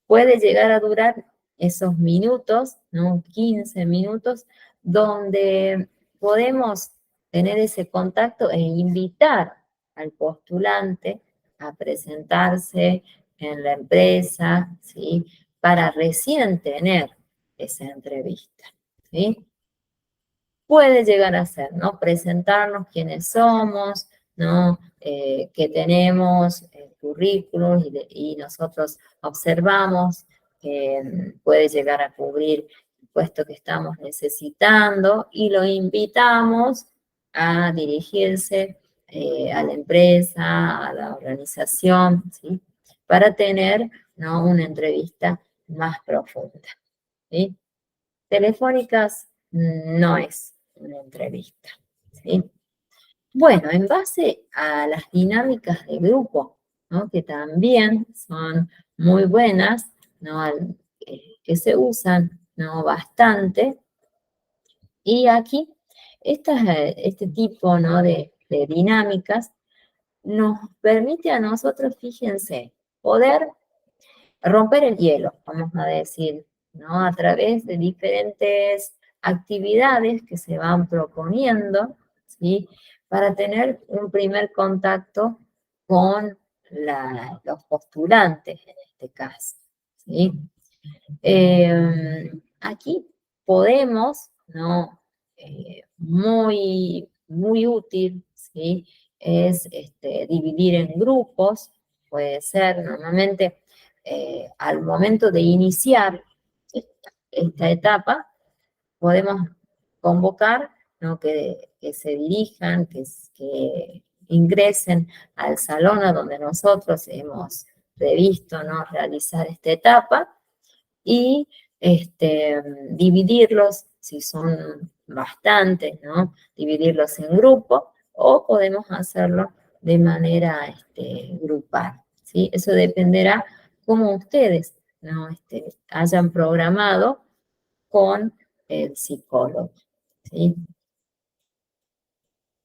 Puede llegar a durar esos minutos, ¿no? 15 minutos, donde podemos tener ese contacto e invitar al postulante a presentarse en la empresa, ¿sí? Para recién tener esa entrevista, ¿sí? Puede llegar a ser, ¿no? Presentarnos quiénes somos, ¿no? Que tenemos currículum y nosotros observamos que puede llegar a cubrir el puesto que estamos necesitando y lo invitamos a dirigirse a la empresa, a la organización, ¿sí? Para tener, ¿no? Una entrevista más profunda, ¿sí? Telefónicas no es una entrevista, ¿sí? Bueno, en base a las dinámicas de grupo, ¿no? Que también son muy buenas, ¿no? Que se usan, ¿no? Bastante. Y aquí, este tipo, ¿no? de dinámicas nos permite a nosotros, fíjense, poder romper el hielo, vamos a decir, ¿no? A través de diferentes actividades que se van proponiendo, ¿sí? Para tener un primer contacto con los postulantes en este caso, ¿sí? Aquí podemos, ¿no? Muy útil, ¿sí? Es dividir en grupos, puede ser normalmente al momento de iniciar esta etapa, podemos convocar, ¿no? Que se dirijan, que ingresen al salón a donde nosotros hemos previsto, ¿no? Realizar esta etapa y dividirlos, si son bastantes, ¿no? Dividirlos en grupos o podemos hacerlo de manera grupal, ¿sí? Eso dependerá cómo ustedes, ¿no? Hayan programado con el psicólogo, ¿sí?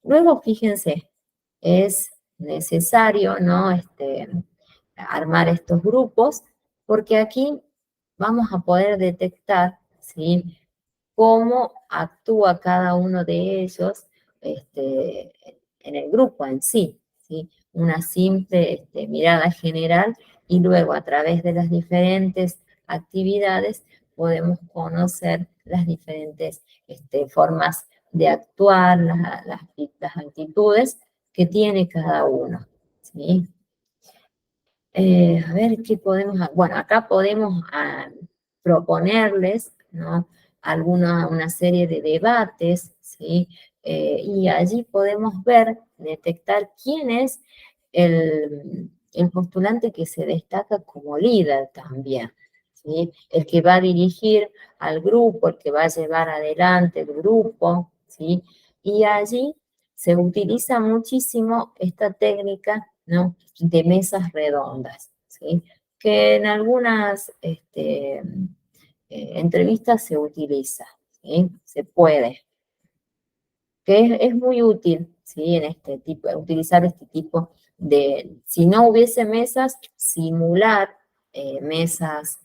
Luego, fíjense, es necesario, ¿no? Armar estos grupos, porque aquí vamos a poder detectar, ¿sí? Cómo actúa cada uno de ellos en el grupo en sí, ¿sí? Una simple mirada general y luego a través de las diferentes actividades podemos conocer las diferentes formas de actuar, las actitudes que tiene cada uno, ¿sí? A ver qué podemos, bueno, acá podemos proponerles, ¿no? Una serie de debates, ¿sí? Y allí podemos ver, detectar quién es el postulante que se destaca como líder también, ¿sí? El que va a dirigir al grupo, el que va a llevar adelante el grupo, ¿sí? Y allí se utiliza muchísimo esta técnica, ¿no? De mesas redondas, ¿sí? Que en algunas entrevistas se utiliza, ¿sí? Se puede, que es muy útil, ¿sí? En utilizar este tipo si no hubiese mesas, simular mesas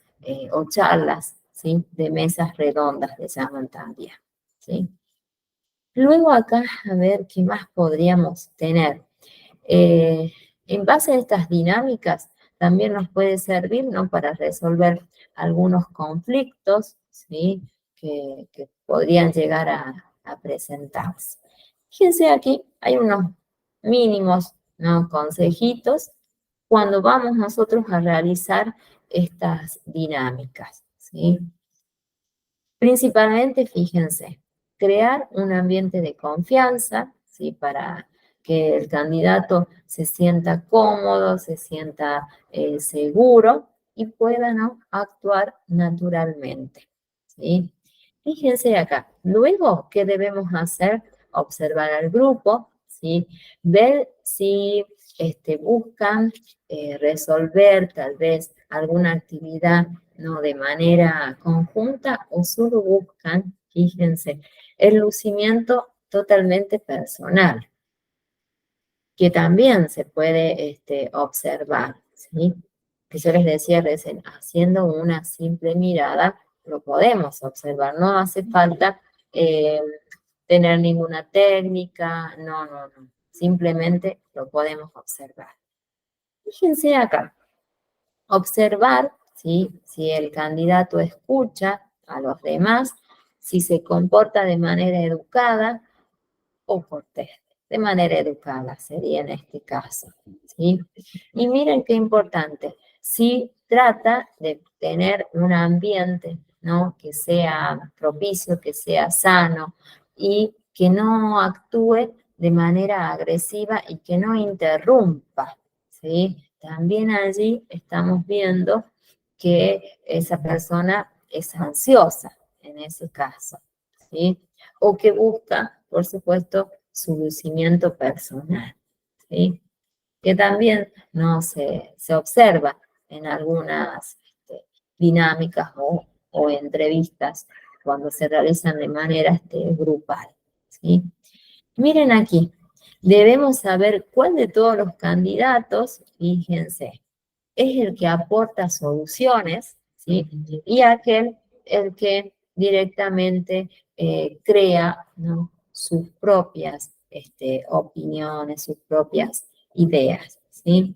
o charlas, ¿sí? De mesas redondas, le llaman también, ¿sí? Luego acá, a ver qué más podríamos tener. Eh, en base a estas dinámicas, también nos puede servir, ¿no? Para resolver algunos conflictos, ¿sí? Que podrían llegar a presentarse. Fíjense aquí, hay unos mínimos, ¿no? Consejitos cuando vamos nosotros a realizar estas dinámicas, ¿sí? Principalmente, fíjense, crear un ambiente de confianza, ¿sí? Para que el candidato se sienta cómodo, se sienta seguro y pueda, ¿no? Actuar naturalmente, ¿sí? Fíjense acá. Luego, ¿qué debemos hacer? Observar al grupo, ¿sí? Ver si buscan resolver tal vez alguna actividad, ¿no?, de manera conjunta, o solo buscan, fíjense, el lucimiento totalmente personal, que también se puede observar, ¿sí? Que yo les decía recién, haciendo una simple mirada, lo podemos observar, no hace falta eh, tener ninguna técnica, no, no, no, simplemente lo podemos observar. Fíjense acá, observar, ¿sí?, si el candidato escucha a los demás, si se comporta de manera educada o cortés. De manera educada sería en este caso, ¿sí? Y miren qué importante, si trata de tener un ambiente, ¿no?, que sea propicio, que sea sano y que no actúe de manera agresiva y que no interrumpa, ¿sí? También allí estamos viendo que esa persona es ansiosa en ese caso, ¿sí? O que busca, por supuesto, su lucimiento personal, ¿sí? Que también no se observa en algunas dinámicas o entrevistas cuando se realizan de manera grupal, ¿sí? Miren aquí, debemos saber cuál de todos los candidatos, fíjense, es el que aporta soluciones, ¿sí? Y aquel el que directamente crea, ¿no?, sus propias opiniones, sus propias ideas, ¿sí?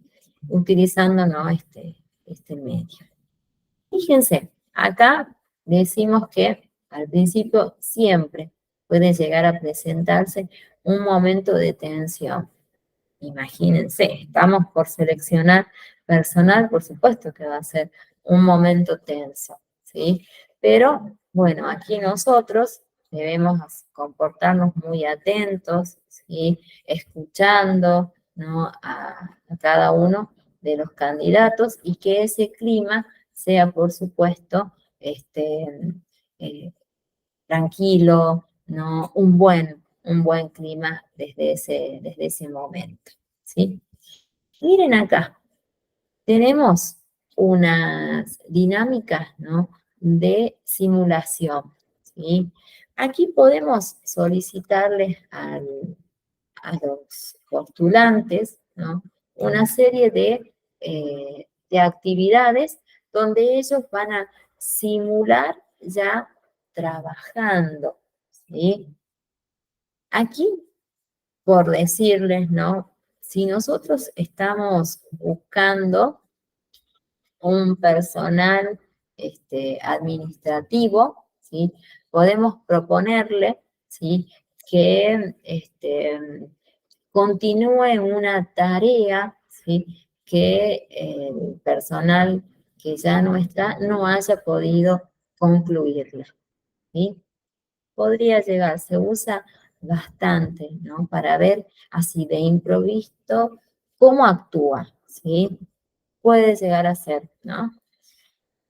Utilizando, ¿no?, este medio. Fíjense, acá decimos que al principio siempre puede llegar a presentarse un momento de tensión. Imagínense, estamos por seleccionar personal, por supuesto que va a ser un momento tenso, ¿sí? Pero, bueno, aquí nosotros debemos comportarnos muy atentos, ¿sí? Escuchando, ¿no?, a cada uno de los candidatos, y que ese clima sea, por supuesto, eh, tranquilo, ¿no? Un buen clima desde ese momento, ¿sí? Miren acá, tenemos unas dinámicas, ¿no?, de simulación, ¿sí? Aquí podemos solicitarles a los postulantes, ¿no?, una serie de actividades donde ellos van a simular ya trabajando, ¿sí? Aquí, por decirles, ¿no?, si nosotros estamos buscando un personal administrativo, ¿sí?, podemos proponerle, ¿sí?, que continúe una tarea, ¿sí?, que el personal que ya no está no haya podido concluirla, ¿sí? Podría llegar, se usa bastante, ¿no?, para ver así de improviso cómo actúa, ¿sí? Puede llegar a ser, ¿no?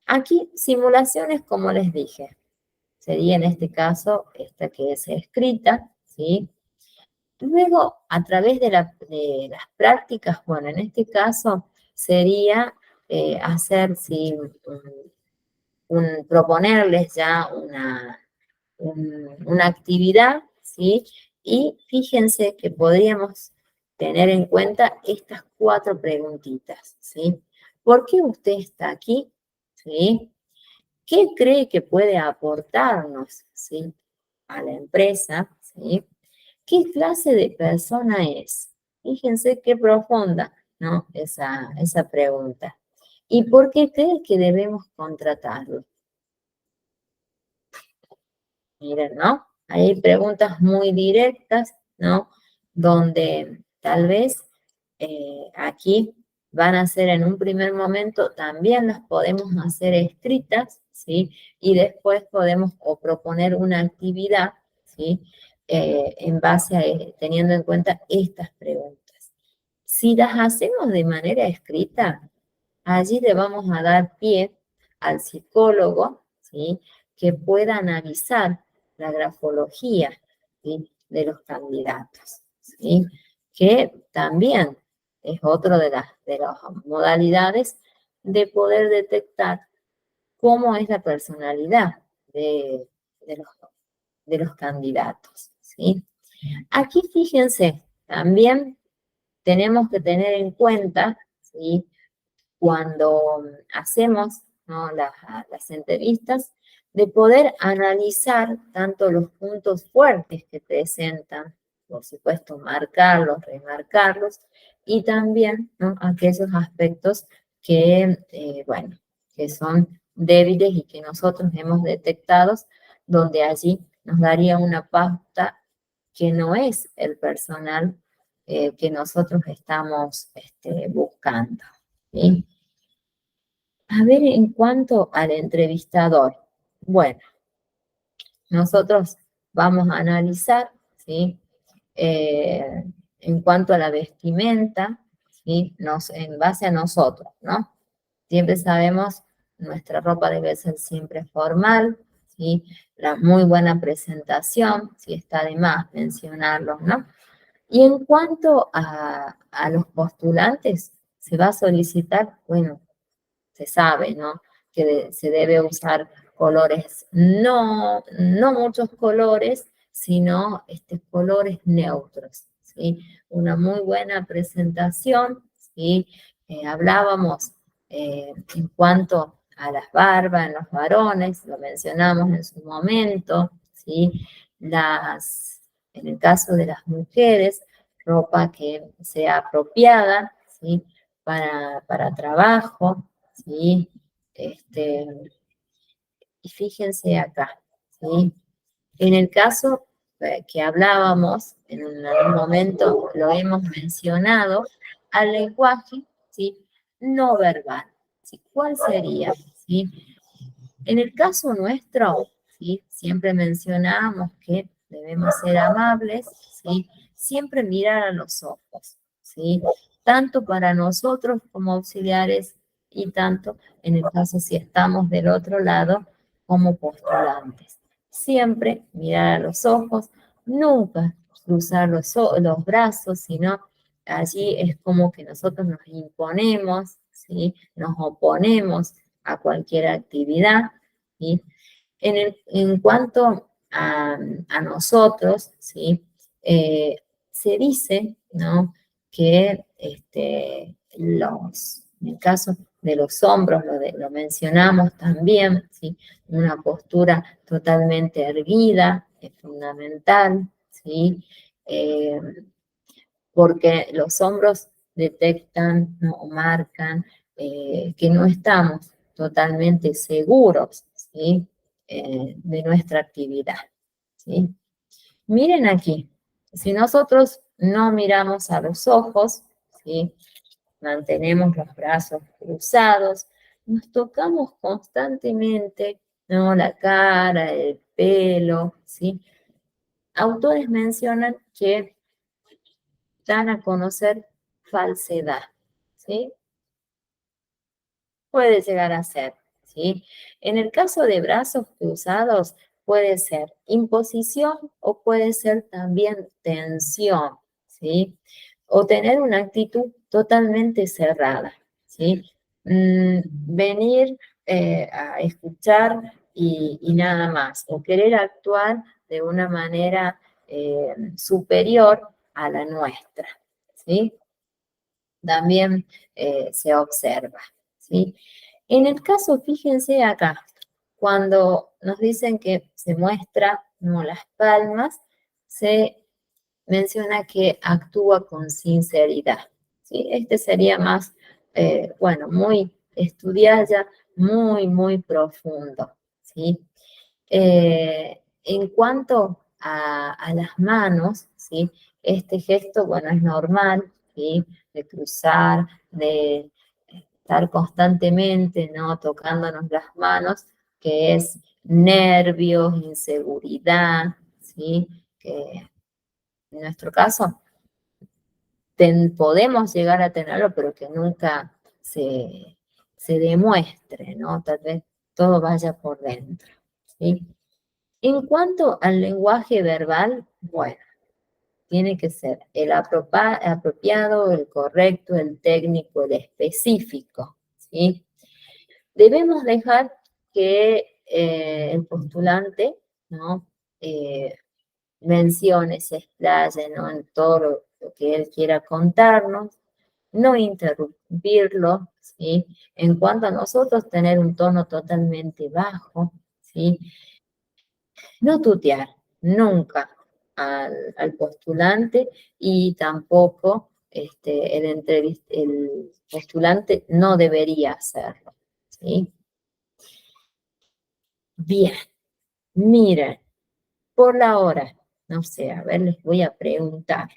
Aquí, simulaciones, como les dije, sería en este caso esta que es escrita, ¿sí? Luego, a través de las prácticas, bueno, en este caso sería hacer, sí, proponerles ya una actividad, ¿sí? Y fíjense que podríamos tener en cuenta estas 4 preguntitas, ¿sí? ¿Por qué usted está aquí? ¿Sí? ¿Qué cree que puede aportarnos, ¿sí?, a la empresa? ¿Sí? ¿Qué clase de persona es? Fíjense qué profunda, ¿no?, esa pregunta. ¿Y por qué cree que debemos contratarlo? Miren, ¿no? Hay preguntas muy directas, ¿no?, donde tal vez aquí van a ser en un primer momento, también las podemos hacer escritas, ¿sí? Y después podemos o proponer una actividad, ¿sí?, en base a, teniendo en cuenta estas preguntas. Si las hacemos de manera escrita, allí le vamos a dar pie al psicólogo, ¿sí?, que pueda analizar la grafología, ¿sí?, de los candidatos, ¿sí?, que también es otro de las modalidades de poder detectar cómo es la personalidad de los, de los candidatos, ¿sí? Aquí fíjense, también tenemos que tener en cuenta, ¿sí? Cuando hacemos, ¿no?, las entrevistas, de poder analizar tanto los puntos fuertes que presentan, por supuesto, marcarlos, remarcarlos, y también, ¿no?, aquellos aspectos que, bueno, que son débiles y que nosotros hemos detectado, donde allí nos daría una pauta que no es el personal que nosotros estamos buscando, ¿sí? A ver, en cuanto al entrevistador, bueno, nosotros vamos a analizar, ¿sí? Eh, en cuanto a la vestimenta, ¿sí? En base a nosotros, ¿no? Siempre sabemos, nuestra ropa debe ser siempre formal, ¿sí? La muy buena presentación, si está de más mencionarlo, ¿no? Y en cuanto a los postulantes, se va a solicitar, bueno, se sabe, ¿no?, que se debe usar colores, no muchos colores, sino colores neutros, ¿sí? Una muy buena presentación, ¿sí? Hablábamos en cuanto a las barbas en los varones, lo mencionamos en su momento, ¿sí? En el caso de las mujeres, ropa que sea apropiada, ¿sí?, para trabajo, ¿sí? Y fíjense acá, ¿sí? En el caso que hablábamos, en algún momento lo hemos mencionado, al lenguaje, ¿sí?, no verbal, ¿sí? ¿Cuál sería? ¿Sí? En el caso nuestro, ¿sí?, siempre mencionamos que debemos ser amables, ¿sí?, siempre mirar a los ojos, ¿sí?, tanto para nosotros como auxiliares y tanto en el caso si estamos del otro lado como postulantes. Siempre mirar a los ojos, nunca cruzar los brazos, sino allí es como que nosotros nos imponemos, ¿sí?, nos oponemos a cualquier actividad, ¿sí? En cuanto a nosotros, ¿sí? Se dice, ¿no?, que en el caso de los hombros, lo mencionamos también, ¿sí?, una postura totalmente erguida es fundamental, ¿sí? Eh, Porque los hombros detectan, ¿no?, o marcan que no estamos totalmente seguros, ¿sí?, de nuestra actividad, ¿sí? Miren aquí, si nosotros no miramos a los ojos, ¿sí?, mantenemos los brazos cruzados, nos tocamos constantemente, ¿no?, la cara, el pelo, ¿sí? Autores mencionan que dan a conocer falsedad, ¿sí? Puede llegar a ser, ¿sí? En el caso de brazos cruzados, puede ser imposición o puede ser también tensión, ¿sí? O tener una actitud totalmente cerrada, ¿sí? Venir a escuchar y nada más, o querer actuar de una manera superior a la nuestra, ¿sí? También se observa, ¿sí? En el caso, fíjense acá, cuando nos dicen que se muestra, ¿no?, las palmas, se menciona que actúa con sinceridad, ¿sí? Este sería más, bueno, muy estudiada, muy profundo, ¿sí? En cuanto a las manos, ¿sí?, este gesto, bueno, es normal, ¿sí?, de cruzar, de estar constantemente, ¿no?, tocándonos las manos, que es nervios, inseguridad, ¿sí?, que en nuestro caso podemos llegar a tenerlo, pero que nunca se demuestre, ¿no? Tal vez todo vaya por dentro, ¿sí? En cuanto al lenguaje verbal, bueno, tiene que ser el apropiado, el correcto, el técnico, el específico, ¿sí? Debemos dejar que el postulante, ¿no? Mencione, se explaye, ¿no? En todo lo que él quiera contarnos, no interrumpirlo, ¿sí? En cuanto a nosotros, tener un tono totalmente bajo, ¿sí? No tutear nunca al postulante y tampoco el postulante no debería hacerlo, ¿sí? Bien, miren, por la hora, no sé, a ver, les voy a preguntar.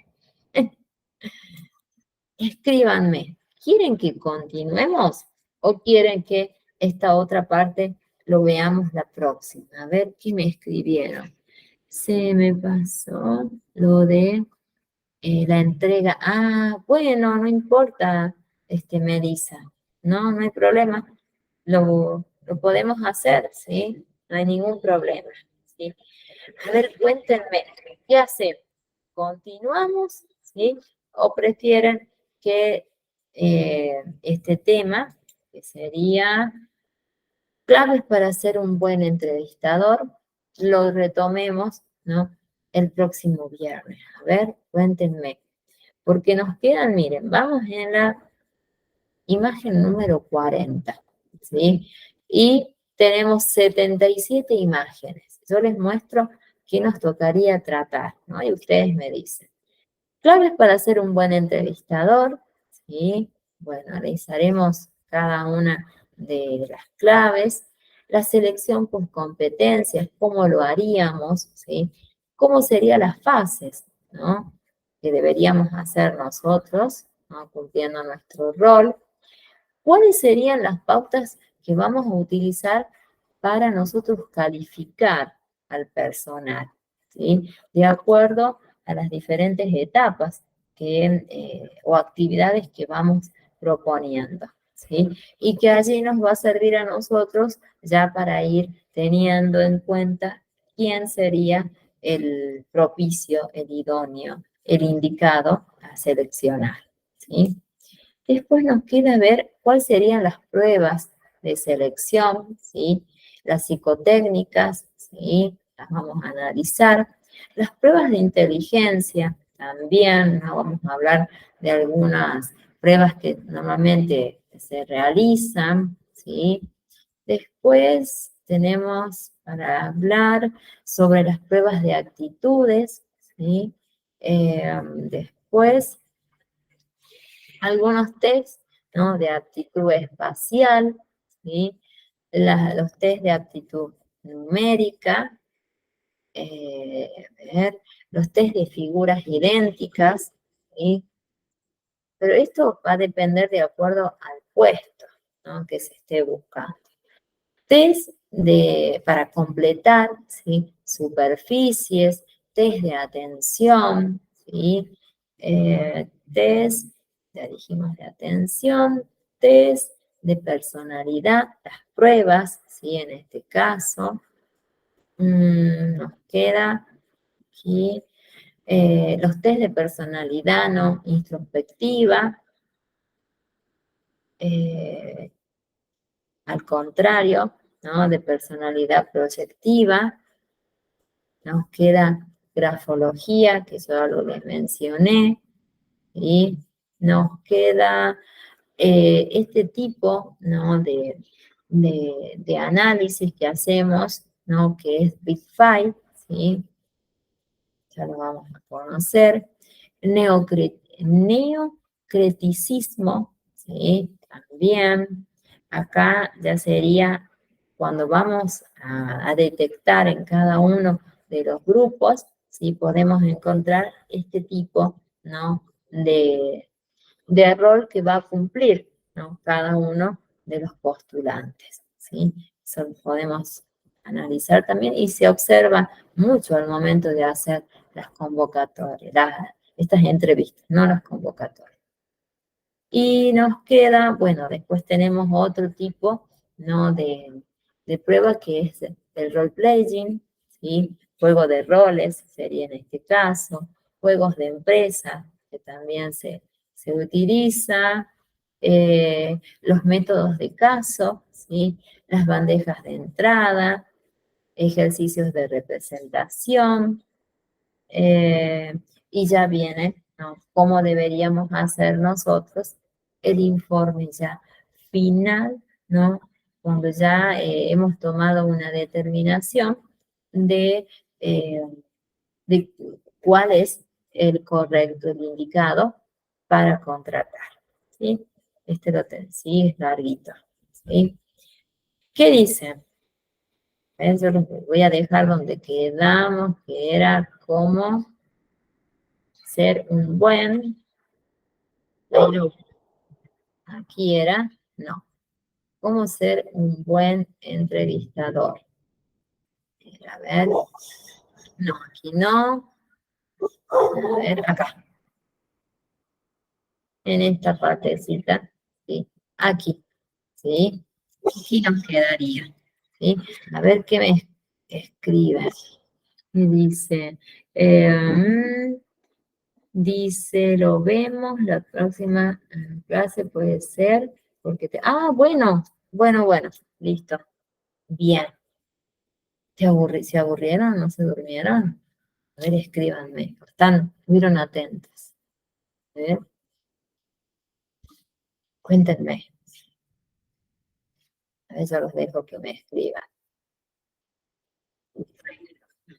Escríbanme, ¿quieren que continuemos o quieren que esta otra parte lo veamos la próxima? A ver, ¿qué me escribieron? Se me pasó lo de la entrega. Ah, bueno, no importa, Melissa. No, no hay problema. Lo podemos hacer, ¿sí? No hay ningún problema, ¿sí? A ver, cuéntenme, ¿qué hacemos? ¿Continuamos, sí? ¿O prefieren que este tema, que sería claves para ser un buen entrevistador, lo retomemos, ¿no? El próximo viernes? A ver, cuéntenme. Porque nos quedan, miren, vamos en la imagen número 40, ¿sí? Y tenemos 77 imágenes. Yo les muestro qué nos tocaría tratar, ¿no? Y ustedes me dicen. Claves para ser un buen entrevistador, ¿sí? Bueno, analizaremos cada una de las claves. La selección por competencias, cómo lo haríamos, ¿sí? Cómo serían las fases, ¿no? Que deberíamos hacer nosotros, ¿no? Cumpliendo nuestro rol. ¿Cuáles serían las pautas que vamos a utilizar para nosotros calificar al personal? ¿Sí? De acuerdo a las diferentes etapas o actividades que vamos proponiendo, ¿sí? Y que allí nos va a servir a nosotros ya para ir teniendo en cuenta quién sería el propicio, el idóneo, el indicado a seleccionar, ¿sí? Después nos queda ver cuáles serían las pruebas de selección, ¿sí? Las psicotécnicas, ¿sí? Las vamos a analizar. Las pruebas de inteligencia también, ¿no? Vamos a hablar de algunas pruebas que normalmente se realizan, ¿sí? Después tenemos para hablar sobre las pruebas de actitudes, ¿sí? Después algunos test, ¿no? De aptitud espacial, ¿sí? Los test de aptitud numérica, los test de figuras idénticas, ¿sí? Pero esto va a depender de acuerdo al puesto, ¿no? Que se esté buscando. Test para completar, ¿sí? Superficies, test de atención, ¿sí? Test, ya dijimos, de atención, test de personalidad, las pruebas, ¿sí? En este caso, nos queda aquí los test de personalidad no introspectiva, al contrario, ¿no? De personalidad proyectiva. Nos queda grafología, que yo algo les mencioné, y nos queda este tipo, ¿no? de análisis que hacemos, ¿no? Que es Big Five, ¿sí? Ya lo vamos a conocer. Neocreticismo, ¿sí? También. Acá ya sería cuando vamos a detectar en cada uno de los grupos, ¿sí? Podemos encontrar este tipo, ¿no? de rol que va a cumplir, ¿no? Cada uno de los postulantes, ¿sí? Eso lo podemos analizar también y se observa mucho al momento de hacer las convocatorias, estas entrevistas, no las convocatorias. Y nos queda, bueno, después tenemos otro tipo, ¿no? de prueba que es el role-playing, ¿sí? Juego de roles sería en este caso, juegos de empresa, que también se utiliza, los métodos de caso, ¿sí? Las bandejas de entrada, ejercicios de representación, eh, y ya viene, ¿no? Cómo deberíamos hacer nosotros el informe ya final, ¿no? Cuando ya hemos tomado una determinación de, eh, de cuál es el correcto, el indicado para contratar, ¿sí? Sí, es larguito, ¿sí? ¿Qué dice? Yo lo voy a dejar donde quedamos, que era cómo ser un buen, pero aquí era, no, cómo ser un buen entrevistador. A ver, no, aquí no, a ver, acá, en esta partecita, ¿sí? Aquí, ¿sí? Aquí nos quedaría, ¿sí? A ver qué me escribe. Me dice, dice, lo vemos, la próxima clase puede ser, porque Ah, bueno, bueno, listo, bien. ¿Se aburrieron? ¿No se durmieron? A ver, escríbanme, estuvieron atentos. A ver, cuéntenme. A ver, yo los dejo que me escriban.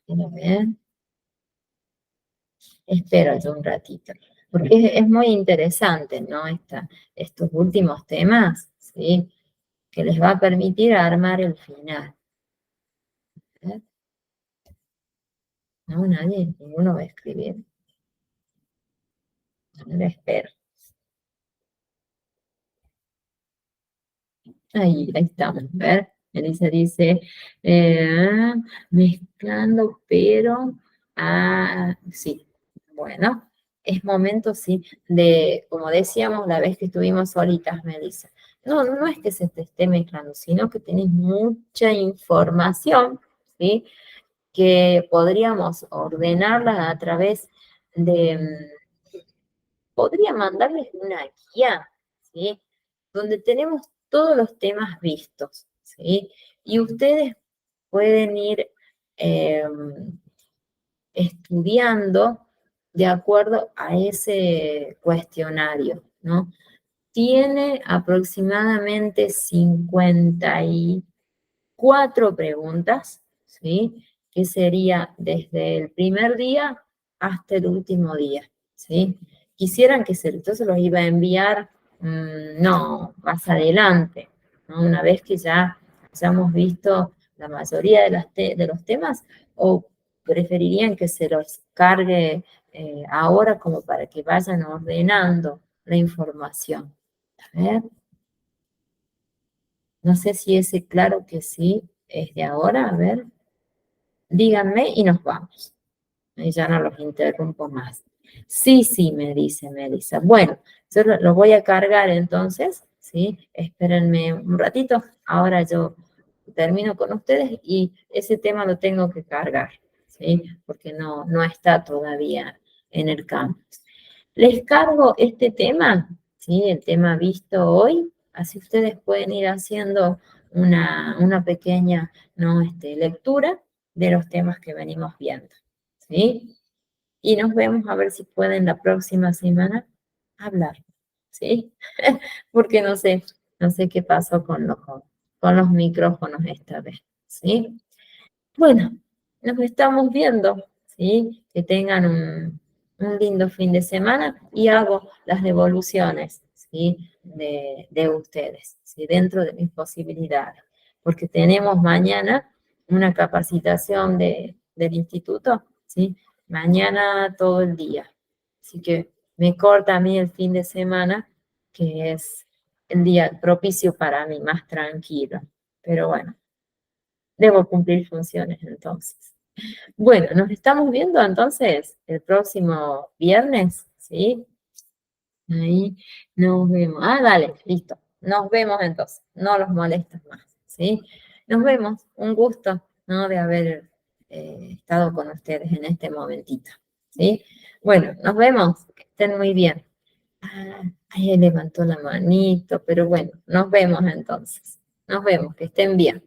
A ver, espero yo un ratito, porque es muy interesante, ¿no? Estos últimos temas, ¿sí? Que les va a permitir armar el final. A ver, no, nadie, ninguno va a escribir. A ver, espero. Ahí estamos. A ver, Elisa dice, mezclando, pero, sí, bueno, es momento, sí, como decíamos la vez que estuvimos solitas, Melissa, no es que se te esté mezclando, sino que tenés mucha información, ¿sí? Que podríamos ordenarla a través de, podría mandarles una guía, ¿sí? Donde tenemos todos los temas vistos, ¿sí? Y ustedes pueden ir eh, estudiando de acuerdo a ese cuestionario, ¿no? Tiene aproximadamente 54 preguntas, ¿sí? Que sería desde el primer día hasta el último día, ¿sí? Quisieran que yo se los iba a enviar, no, más adelante, ¿no? Una vez que ya hayamos visto la mayoría de los temas, o preferirían que se los cargue ahora como para que vayan ordenando la información. A ver. No sé si ese claro que sí es de ahora, a ver, díganme y nos vamos. Y ya no los interrumpo más. Sí, me dice Melissa. Bueno, yo lo voy a cargar entonces, ¿sí? Espérenme un ratito. Ahora yo termino con ustedes y ese tema lo tengo que cargar, ¿sí? Porque no está todavía en el campus. Les cargo este tema, ¿sí? El tema visto hoy, así ustedes pueden ir haciendo una pequeña, ¿no? Lectura de los temas que venimos viendo, ¿sí? Y nos vemos a ver si pueden la próxima semana hablar, ¿sí? Porque no sé qué pasó con los micrófonos esta vez, ¿sí? Bueno, nos estamos viendo, ¿sí? Que tengan un lindo fin de semana y hago las devoluciones, ¿sí? De ustedes, ¿sí? Dentro de mis posibilidades. Porque tenemos mañana una capacitación del instituto, ¿sí? Mañana todo el día. Así que me corta a mí el fin de semana, que es el día propicio para mí, más tranquilo. Pero bueno. Debo cumplir funciones entonces. Bueno, nos estamos viendo entonces el próximo viernes, ¿sí? Ahí nos vemos. Dale, listo. Nos vemos entonces. No los molestes más, ¿sí? Nos vemos. Un gusto, ¿no? De haber estado con ustedes en este momentito. ¿sí? Bueno, nos vemos, que estén muy bien. Ah, ahí levantó la manito, pero bueno, nos vemos entonces. Nos vemos, que estén bien.